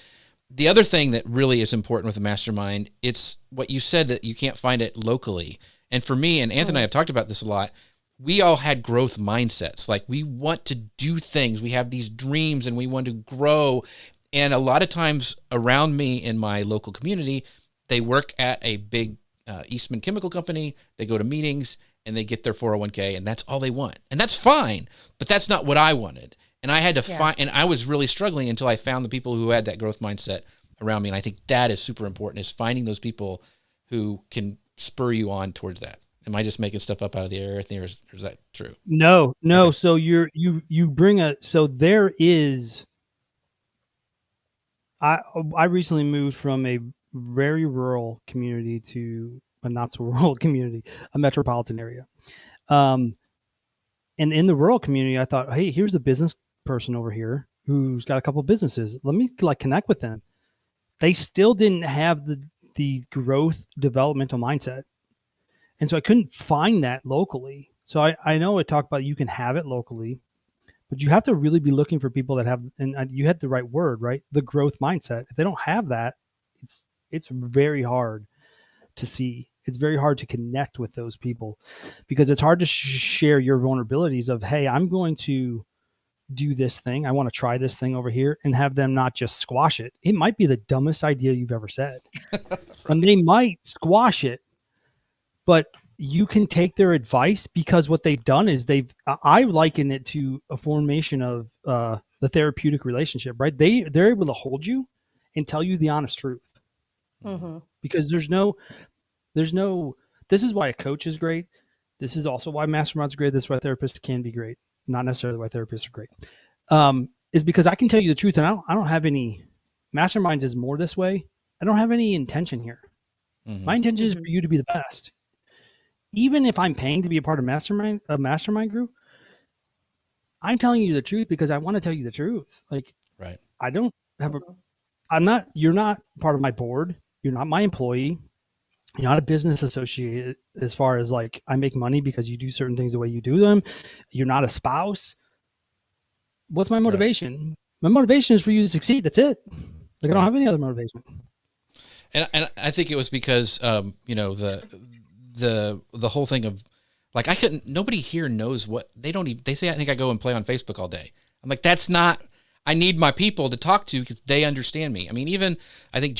the other thing that really is important with a mastermind, it's what you said, that you can't find it locally. And for me, and Anthony and I have talked about this a lot, we all had growth mindsets. Like, we want to do things. We have these dreams and we want to grow. And a lot of times around me in my local community, they work at a big Eastman chemical company. They go to meetings and they get their 401k, and that's all they want. And that's fine, but that's not what I wanted. And I had to find, and I was really struggling until I found the people who had that growth mindset around me. And I think that is super important, is finding those people who can spur you on towards that. Am I just making stuff up out of the air, or is that true? No. Okay. So you bring so there is, I recently moved from a very rural community to a not so rural community, a metropolitan area. And in the rural community, I thought, hey, here's a business person over here who's got a couple of businesses. Let me connect with them. They still didn't have the growth developmental mindset. And so I couldn't find that locally. So I know I talk about, you can have it locally, but you have to really be looking for people that have, and you had the right word, right? The growth mindset. If they don't have that, it's very hard to see. It's very hard to connect with those people, because it's hard to share your vulnerabilities of, hey, I'm going to do this thing. I want to try this thing over here, and have them not just squash it. It might be the dumbest idea you've ever said. Right. And they might squash it, but you can take their advice, because what they've done is I liken it to a formation of the therapeutic relationship, right? They're able to hold you and tell you the honest truth. Mm-hmm. Because there's no, this is why a coach is great. This is also why masterminds are great. This is why therapists can be great. Not necessarily why therapists are great. Is because I can tell you the truth, and I don't have any, masterminds is more this way. I don't have any intention here. Mm-hmm. My intention is for you to be the best. Even if I'm paying to be a part of a mastermind group, I'm telling you the truth because I want to tell you the truth. Like, right. I don't have you're not part of my board. You're not my employee. You're not a business associate, as far as like, I make money because you do certain things the way you do them. You're not a spouse. What's my motivation? Right. My motivation is for you to succeed. That's it. Like, I don't have any other motivation. And I think it was because, the whole thing of, like, nobody here knows what they say. I think I go and play on Facebook all day. I'm like, that's not, I need my people to talk to because they understand me. I mean, even I think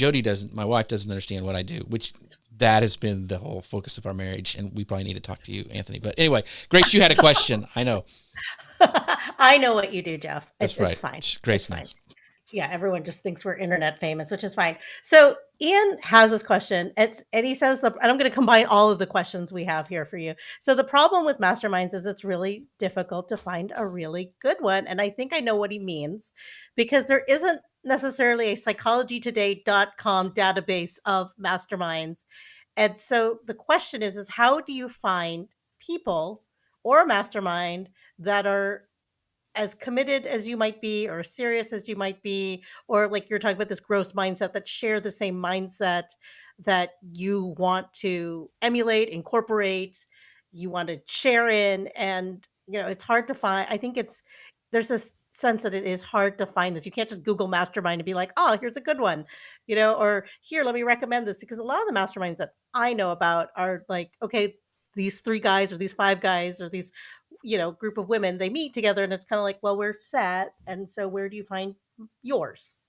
my wife doesn't understand what I do, which that has been the whole focus of our marriage. And we probably need to talk to you, Anthony. But anyway, Grace, you had a question. I know. I know what you do, Jeff. That's right. It's fine. Grace knows. Yeah, everyone just thinks we're internet famous, which is fine. So Ian has this question, and he says, and I'm going to combine all of the questions we have here for you. So the problem with masterminds is it's really difficult to find a really good one. And I think I know what he means, because there isn't necessarily a psychologytoday.com database of masterminds. And so the question is how do you find people or a mastermind that are as committed as you might be or serious as you might be, or like you're talking about this growth mindset, that share the same mindset that you want to emulate, incorporate, you want to share in. And it's hard to find. I think there's this sense that it is hard to find this. You can't just Google mastermind and be like, oh, here's a good one, or here, let me recommend this. Because a lot of the masterminds that I know about are like, okay, these 3 guys or these 5 guys or these group of women, they meet together, and it's kind of like, well, we're set. And so where do you find yours?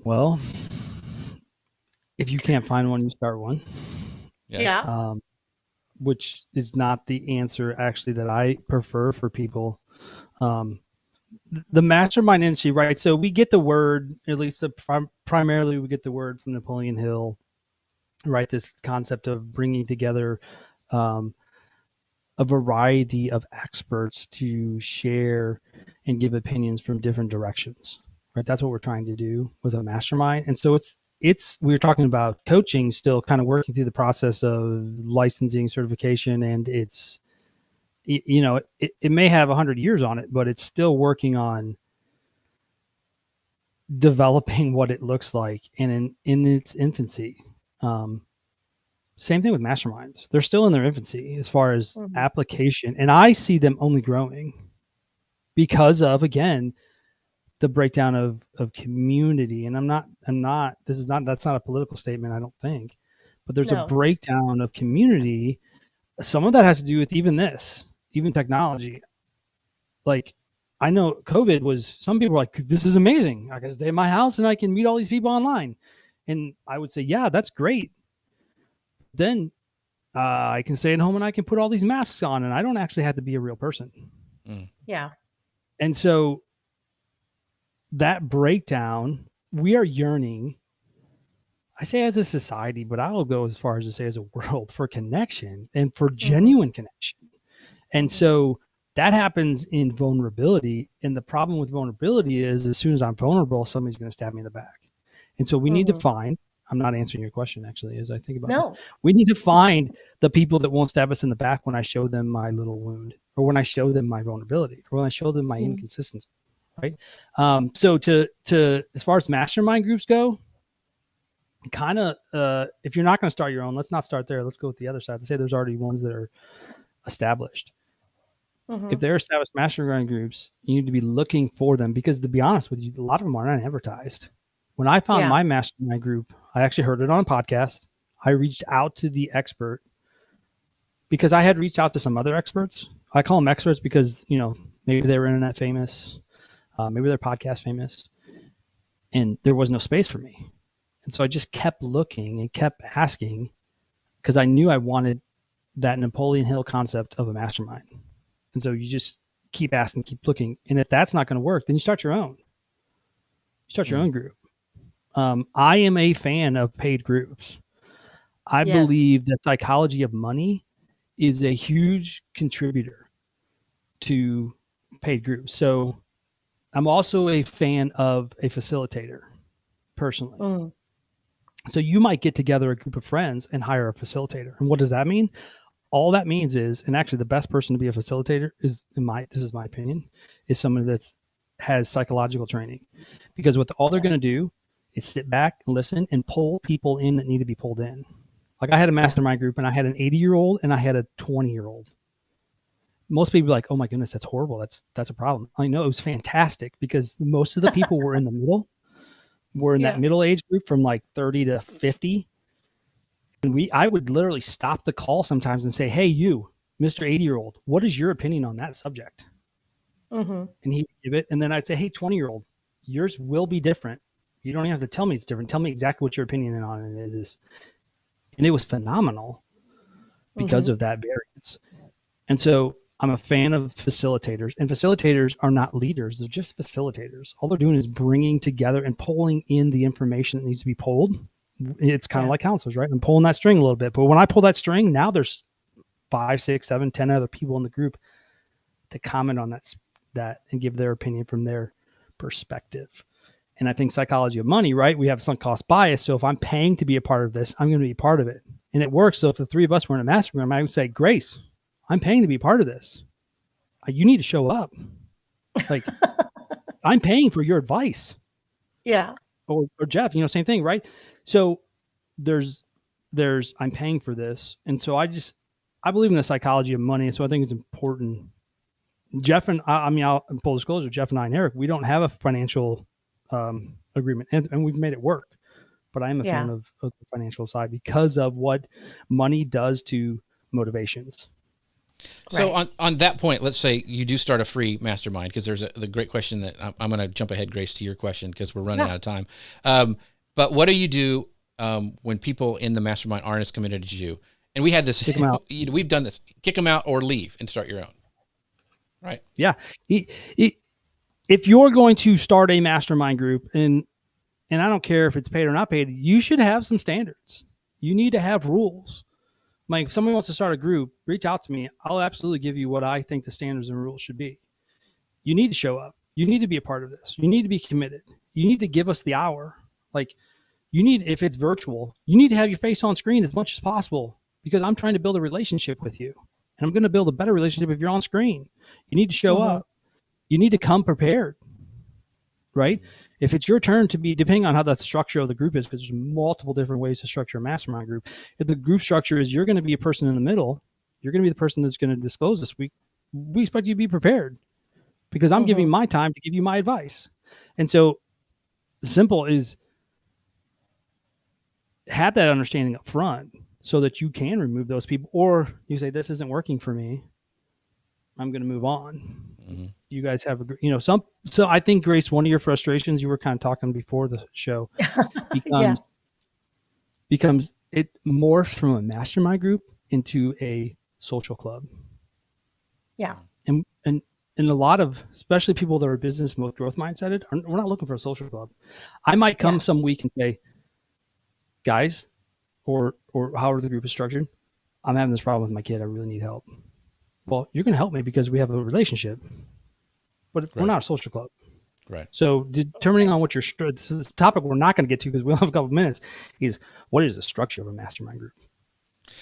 Well, if you can't find one, you start one. Yeah. Which is not the answer actually that I prefer for people. The mastermind industry, right? So we get the word, at least primarily we get the word from Napoleon Hill, right? This concept of bringing together a variety of experts to share and give opinions from different directions, right? That's what we're trying to do with a mastermind. And so we were talking about coaching, still kind of working through the process of licensing, certification, and it may have 100 years on it, but it's still working on developing what it looks like and in its infancy. Same thing with masterminds. They're still in their infancy as far as application. And I see them only growing because of, again, the breakdown of community. And that's not a political statement, I don't think, but there's a breakdown of community. Some of that has to do with even technology. Like, I know COVID some people were like, this is amazing. I can stay in my house and I can meet all these people online. And I would say, yeah, that's great. Then I can stay at home and I can put all these masks on and I don't actually have to be a real person. Yeah. And so that breakdown, we are yearning, I say as a society, but I will go as far as to say as a world, for connection and for genuine connection. And so that happens in vulnerability. And the problem with vulnerability is as soon as I'm vulnerable, somebody's going to stab me in the back. And so we need to find, I'm not answering your question actually, as I think about this. We need to find the people that won't stab us in the back when I show them my little wound, or when I show them my vulnerability, or when I show them my inconsistency. Right. So to as far as mastermind groups go, kind of, if you're not going to start your own, let's not start there. Let's go with the other side. Let's say there's already ones that are established. If they're established mastermind groups, you need to be looking for them, because to be honest with you, a lot of them are not advertised. When I found my mastermind group, I actually heard it on a podcast. I reached out to the expert because I had reached out to some other experts. I call them experts because, maybe they were internet famous, maybe they're podcast famous, and there was no space for me. And so I just kept looking and kept asking, because I knew I wanted that Napoleon Hill concept of a mastermind. And so you just keep asking, keep looking. And if that's not going to work, then you start your own. You start your own group. I am a fan of paid groups. I believe the psychology of money is a huge contributor to paid groups. So I'm also a fan of a facilitator personally. So you might get together a group of friends and hire a facilitator. And what does that mean? All that means is, and actually the best person to be a facilitator is, this is my opinion, is someone has psychological training, because what all they're going to do is sit back and listen and pull people in that need to be pulled in. Like I had a mastermind group and I had an 80-year-old and I had a 20-year-old. Most people are like, oh my goodness, that's horrible. That's a problem. I know, it was fantastic because most of the people were in the middle, were in that middle age group from like 30 to 50. And I would literally stop the call sometimes and say, hey, you, Mr. 80-year-old, what is your opinion on that subject? And he would give it. And then I'd say, hey, 20-year-old, yours will be different. You don't even have to tell me it's different. Tell me exactly what your opinion on it is. And it was phenomenal because of that variance. And so I'm a fan of facilitators, and facilitators are not leaders. They're just facilitators. All they're doing is bringing together and pulling in the information that needs to be pulled. It's kind of like counselors, right? I'm pulling that string a little bit, but when I pull that string, now there's 5, 6, 7, 10 other people in the group to comment on that and give their opinion from their perspective. And I think psychology of money, right? We have sunk cost bias. So if I'm paying to be a part of this, I'm going to be part of it. And it works. So if the three of us were in a master program, I would say, Grace, I'm paying to be a part of this. You need to show up. Like, I'm paying for your advice. Yeah. Or Jeff, same thing, right? So there's I'm paying for this. And so I believe in the psychology of money. So I think it's important. Jeff and I'll full disclosure, Jeff and I and Eric, we don't have a financial agreement, and we've made it work. But I am a fan of the financial side because of what money does to motivations. So on that point, let's say you do start a free mastermind, because there's the great question that I'm going to jump ahead, Grace, to your question, because we're running out of time. But what do you do when people in the mastermind aren't as committed as you? And we had this, kick them out. We've done this, kick them out or leave and start your own. Right. Yeah. If you're going to start a mastermind group, and I don't care if it's paid or not paid, you should have some standards. You need to have rules. Like, if someone wants to start a group, reach out to me. I'll absolutely give you what I think the standards and rules should be. You need to show up. You need to be a part of this. You need to be committed. You need to give us the hour. Like, if it's virtual, you need to have your face on screen as much as possible, because I'm trying to build a relationship with you. And I'm going to build a better relationship if you're on screen. You need to show up. You need to come prepared, right? If it's your turn to be, depending on how the structure of the group is, because there's multiple different ways to structure a mastermind group. If the group structure is you're going to be a person in the middle, you're going to be the person that's going to disclose this week, we expect you to be prepared, because I'm giving my time to give you my advice. And so simple is have that understanding up front so that you can remove those people, or you say, this isn't working for me, I'm going to move on. You guys have so I think, Grace, one of your frustrations, you were kind of talking before the show, becomes it morphs from a mastermind group into a social club. Yeah. And a lot of, especially people that are business growth mindseted, we're not looking for a social club. I might come some week and say, guys, or however the group is structured, I'm having this problem with my kid. I really need help. Well, you're going to help me because we have a relationship, but we're not a social club. Right. So determining on what this is a topic we're not going to get to because we only have a couple of minutes, is what is the structure of a mastermind group?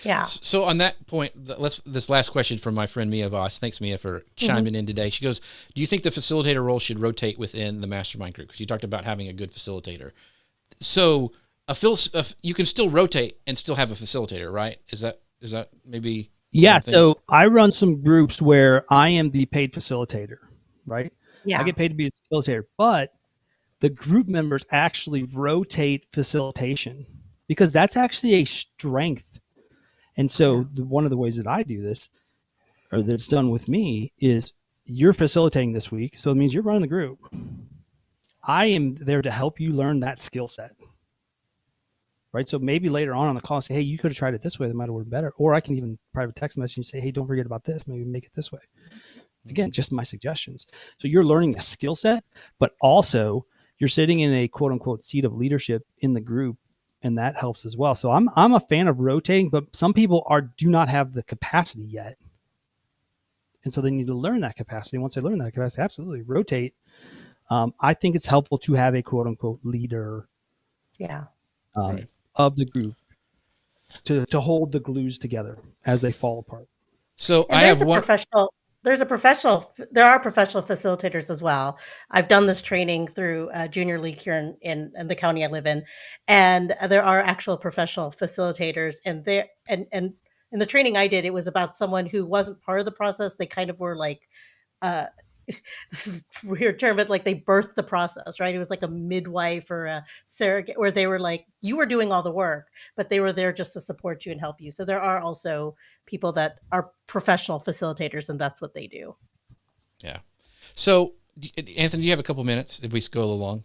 Yeah. So on that point, this last question from my friend Mia Voss. Thanks, Mia, for chiming in today. She goes, do you think the facilitator role should rotate within the mastermind group? Because you talked about having a good facilitator. So you can still rotate and still have a facilitator, right? Is that maybe? Yeah. So I run some groups where I am the paid facilitator, right? Yeah. I get paid to be a facilitator, but the group members actually rotate facilitation, because that's actually a strength. And so one of the ways that I do this, or that's done with me, is you're facilitating this week. So it means you're running the group. I am there to help you learn that skill set. Right. So maybe later on the call, say, hey, you could have tried it this way. That might have worked better. Or I can even private text message and say, hey, don't forget about this. Maybe make it this way. Again, just my suggestions. So you're learning a skill set, but also you're sitting in a quote unquote seat of leadership in the group. And that helps as well. So I'm a fan of rotating, but some people do not have the capacity yet. And so they need to learn that capacity. Once they learn that capacity, absolutely rotate. I think it's helpful to have a quote unquote leader. Yeah. Of the group to hold the glues together as they fall apart. So there are professional facilitators as well. I've done this training through Junior League here in the county I live in, and there are actual professional facilitators. And in the training I did, it was about someone who wasn't part of the process. They kind of were like, this is a weird term, but like they birthed the process, right? It was like a midwife or a surrogate, where they were like, you were doing all the work, but they were there just to support you and help you. So there are also people that are professional facilitators, and that's what they do. Yeah. So Anthony, do you have a couple minutes if we go along?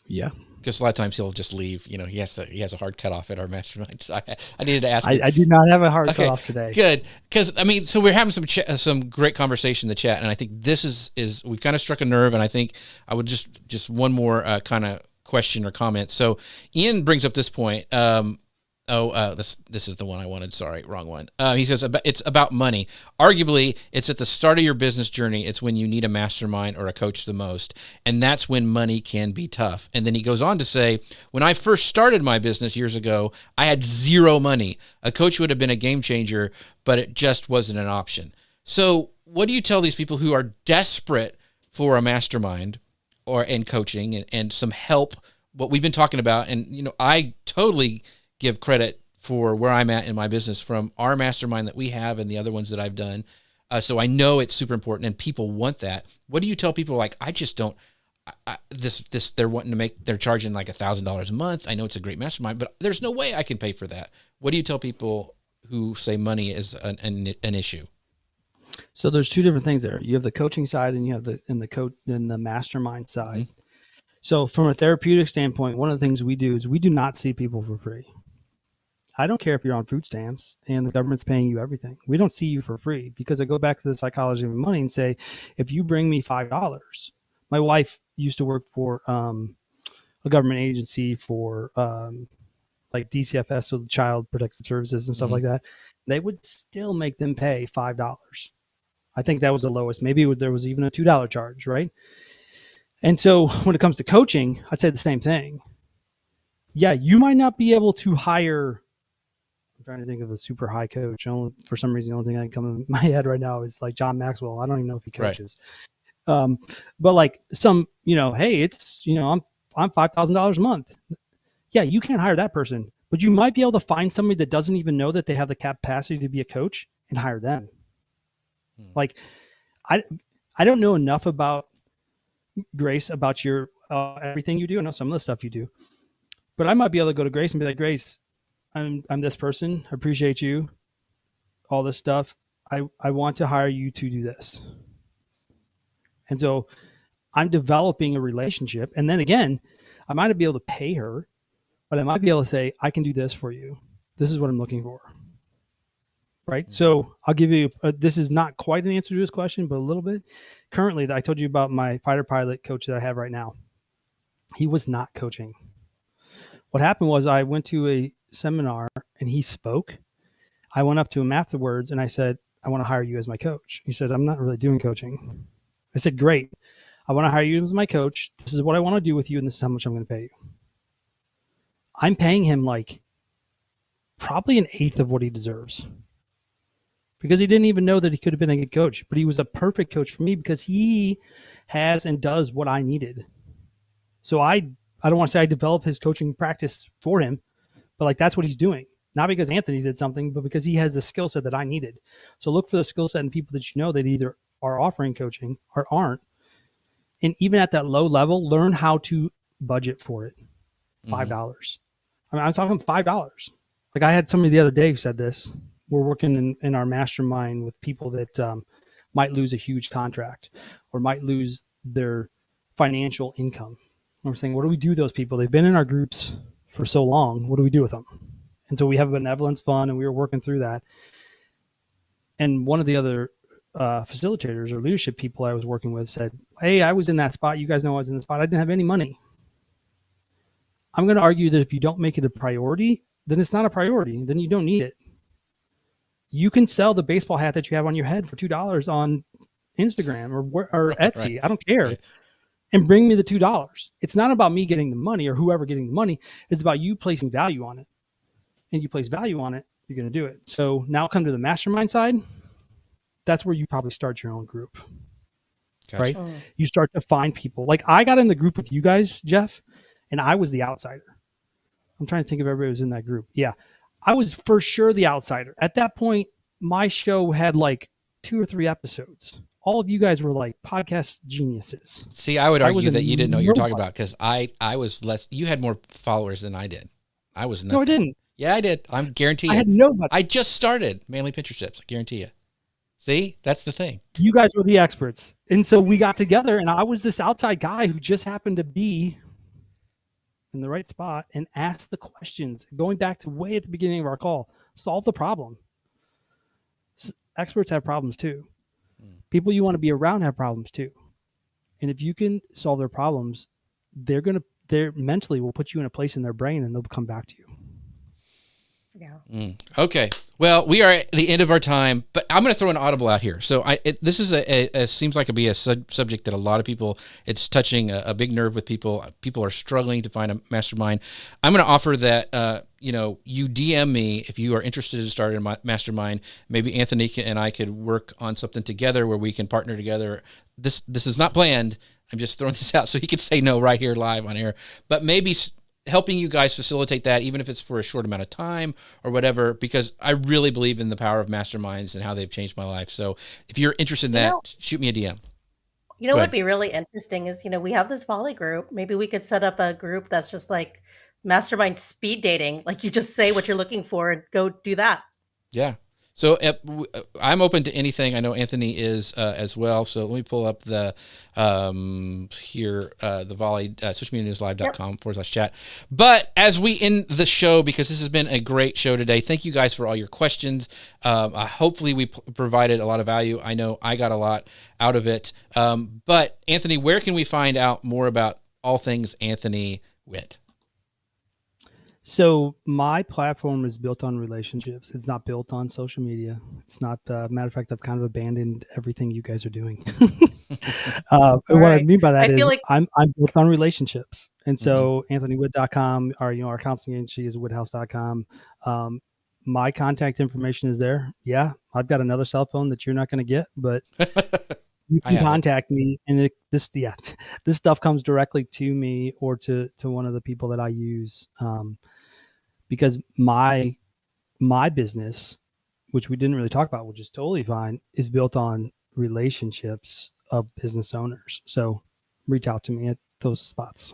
Yeah. Because a lot of times he'll just leave. He has a hard cutoff at our mastermind. So I needed to ask. I do not have a hard cutoff today. Good, because so we're having some great conversation in the chat, and I think this is we've kind of struck a nerve, and I think I would just one more kind of question or comment. So Ian brings up this point. This is the one I wanted. Sorry, wrong one. He says it's about money. Arguably, it's at the start of your business journey. It's when you need a mastermind or a coach the most, and that's when money can be tough. And then he goes on to say, when I first started my business years ago, I had zero money. A coach would have been a game changer, but it just wasn't an option. So, what do you tell these people who are desperate for a mastermind and coaching and some help? What we've been talking about, and I totally give credit for where I'm at in my business from our mastermind that we have and the other ones that I've done. So I know it's super important and people want that. What do you tell people like, I just don't, they're charging like $1,000 a month. I know it's a great mastermind, but there's no way I can pay for that. What do you tell people who say money is an issue? So there's two different things there. You have the coaching side and you have the mastermind side. Mm-hmm. So from a therapeutic standpoint, one of the things we do is we do not see people for free. I don't care if you're on food stamps and the government's paying you everything. We don't see you for free because I go back to the psychology of money and say, if you bring me $5, my wife used to work for a government agency for like DCFS, so Child Protective Services and stuff like that. They would still make them pay $5. I think that was the lowest. Maybe there was even a $2 charge, right? And so when it comes to coaching, I'd say the same thing. Yeah, you might not be able to hire. I'm trying to think of a super high coach. For some reason, the only thing that can come in my head right now is like John Maxwell. I don't even know if he coaches. Right. But like some, hey, it's, I'm $5,000 a month. Yeah, you can't hire that person, but you might be able to find somebody that doesn't even know that they have the capacity to be a coach and hire them. Like, I don't know enough about Grace, about your everything you do. I know some of the stuff you do, but I might be able to go to Grace and be like, Grace, I'm this person. I appreciate you. All this stuff. I want to hire you to do this. And so I'm developing a relationship. And then again, I might not be able to pay her, but I might be able to say, I can do this for you. This is what I'm looking for. Right. Mm-hmm. So I'll give you, this is not quite an answer to this question, but a little bit. Currently, I told you about my fighter pilot coach that I have right now. He was not coaching. What happened was I went to a seminar and he spoke. I went up to him afterwards and I said, I want to hire you as my coach. He said, I'm not really doing coaching. I said, great. I want to hire you as my coach. This is what I want to do with you. And this is how much I'm going to pay you. I'm paying him like probably an eighth of what he deserves because he didn't even know that he could have been a good coach, but he was a perfect coach for me because he has and does what I needed. So I don't want to say I developed his coaching practice for him, but like that's what he's doing. Not because Anthony did something, but because he has the skill set that I needed. So look for the skill set in people that you know that either are offering coaching or aren't. And even at that low level, learn how to budget for it. $5. I mean, I was talking $5. Like I had somebody the other day who said this. We're working in our mastermind with people that might lose a huge contract or might lose their financial income. And we're saying, what do we do with those people? They've been in our groups for so long. What do we do with them? And so we have a benevolence fund and we were working through that. And one of the other facilitators or leadership people I was working with said, hey, I was in that spot. You guys know I was in the spot. I didn't have any money. I'm going to argue that if you don't make it a priority, then it's not a priority. Then you don't need it. You can sell the baseball hat that you have on your head for $2 on Instagram or Etsy. Right. I don't care. Right. And bring me the $2. It's not about me getting the money or whoever getting the money. It's about you placing value on it. And you place value on it, you're going to do it. So now come to the mastermind side. That's where you probably start your own group. Gotcha. Right? You start to find people. Like I got in the group with you guys, Jeff, and I was the outsider. I'm trying to think of everybody who was in that group. Yeah. I was for sure the outsider. At that point, my show had like 2 or 3 episodes. All of you guys were like podcast geniuses. See, I would argue that you didn't know what you're talking about because I was less. You had more followers than I did. I was nothing. No, I didn't. Yeah, I did. I'm guarantee you. I had nobody. I just started Manly Pincher Tips. I guarantee you. See, that's the thing. You guys were the experts. And so we got together and I was this outside guy who just happened to be in the right spot and asked the questions. Going back to way at the beginning of our call, solve the problem. Experts have problems too. People you want to be around have problems too. And if you can solve their problems, they're mentally will put you in a place in their brain and they'll come back to you. Yeah. Okay. Well, we are at the end of our time, but I'm going to throw an audible out here. So this is seems like it'd be a subject that a lot of people, it's touching a big nerve with people. People are struggling to find a mastermind. I'm going to offer that, you DM me if you are interested in starting a mastermind. Maybe Anthony and I could work on something together where we can partner together. This is not planned. I'm just throwing this out so he could say no right here live on air, but maybe helping you guys facilitate that, even if it's for a short amount of time or whatever, because I really believe in the power of masterminds and how they've changed my life. So if you're interested in that, shoot me a DM. What would be really interesting is, we have this volley group. Maybe we could set up a group that's just like mastermind speed dating. Like you just say what you're looking for and go do that. Yeah. So I'm open to anything. I know Anthony is as well. So let me pull up the the Volley, socialmedianewslive.com/chat. But as we end the show, because this has been a great show today, thank you guys for all your questions. Hopefully we provided a lot of value. I know I got a lot out of it. But Anthony, where can we find out more about all things Anthony Witt? So my platform is built on relationships. It's not built on social media. It's not, matter of fact, I've kind of abandoned everything you guys are doing. What I mean by that is I'm built on relationships. And so anthonywitt.com, or, our counseling agency is woodhouse.com. My contact information is there. Yeah. I've got another cell phone that you're not going to get, but you can contact me, and this stuff comes directly to me or to one of the people that I use. Because my business, which we didn't really talk about, which is totally fine, is built on relationships of business owners. So reach out to me at those spots.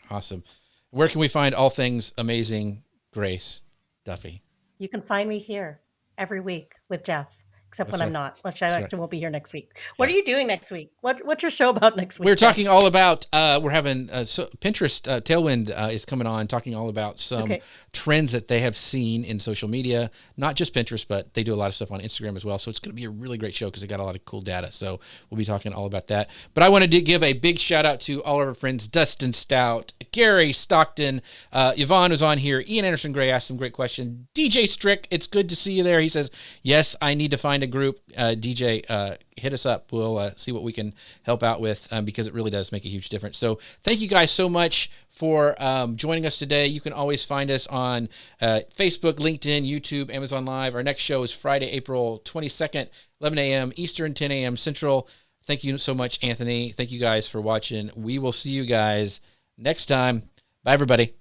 Awesome. Where can we find all things amazing Grace Duffy? You can find me here every week with Jeff. Except when I'm not, which I actually won't be here next week. What are you doing next week? What's your show about next week? We're talking all about, we're having Pinterest Tailwind is coming on, talking all about some trends that they have seen in social media, not just Pinterest, but they do a lot of stuff on Instagram as well. So it's going to be a really great show because they got a lot of cool data. So we'll be talking all about that. But I wanted to give a big shout out to all of our friends, Dustin Stout, Gary Stockton, Yvonne was on here, Ian Anderson Gray asked some great questions. DJ Strick, it's good to see you there. He says, yes, I need to find a group. DJ, hit us up. We'll see what we can help out with because it really does make a huge difference. So thank you guys so much for joining us today. You can always find us on Facebook, LinkedIn, YouTube, Amazon Live. Our next show is Friday, April 22nd, 11 a.m. Eastern, 10 a.m. Central. Thank you so much, Anthony. Thank you guys for watching. We will see you guys next time. Bye, everybody.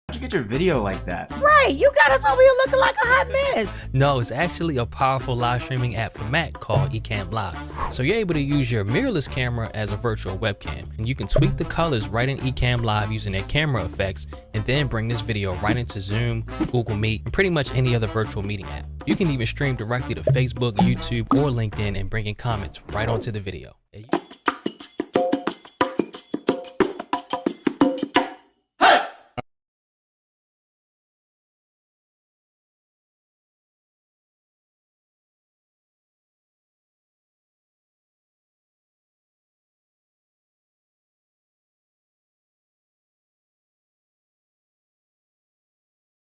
How'd you get your video like that? Right, you got us over here looking like a hot mess. No, it's actually a powerful live streaming app for Mac called Ecamm Live. So you're able to use your mirrorless camera as a virtual webcam, and you can tweak the colors right in Ecamm Live using their camera effects, and then bring this video right into Zoom, Google Meet, and pretty much any other virtual meeting app. You can even stream directly to Facebook, YouTube, or LinkedIn and bring in comments right onto the video.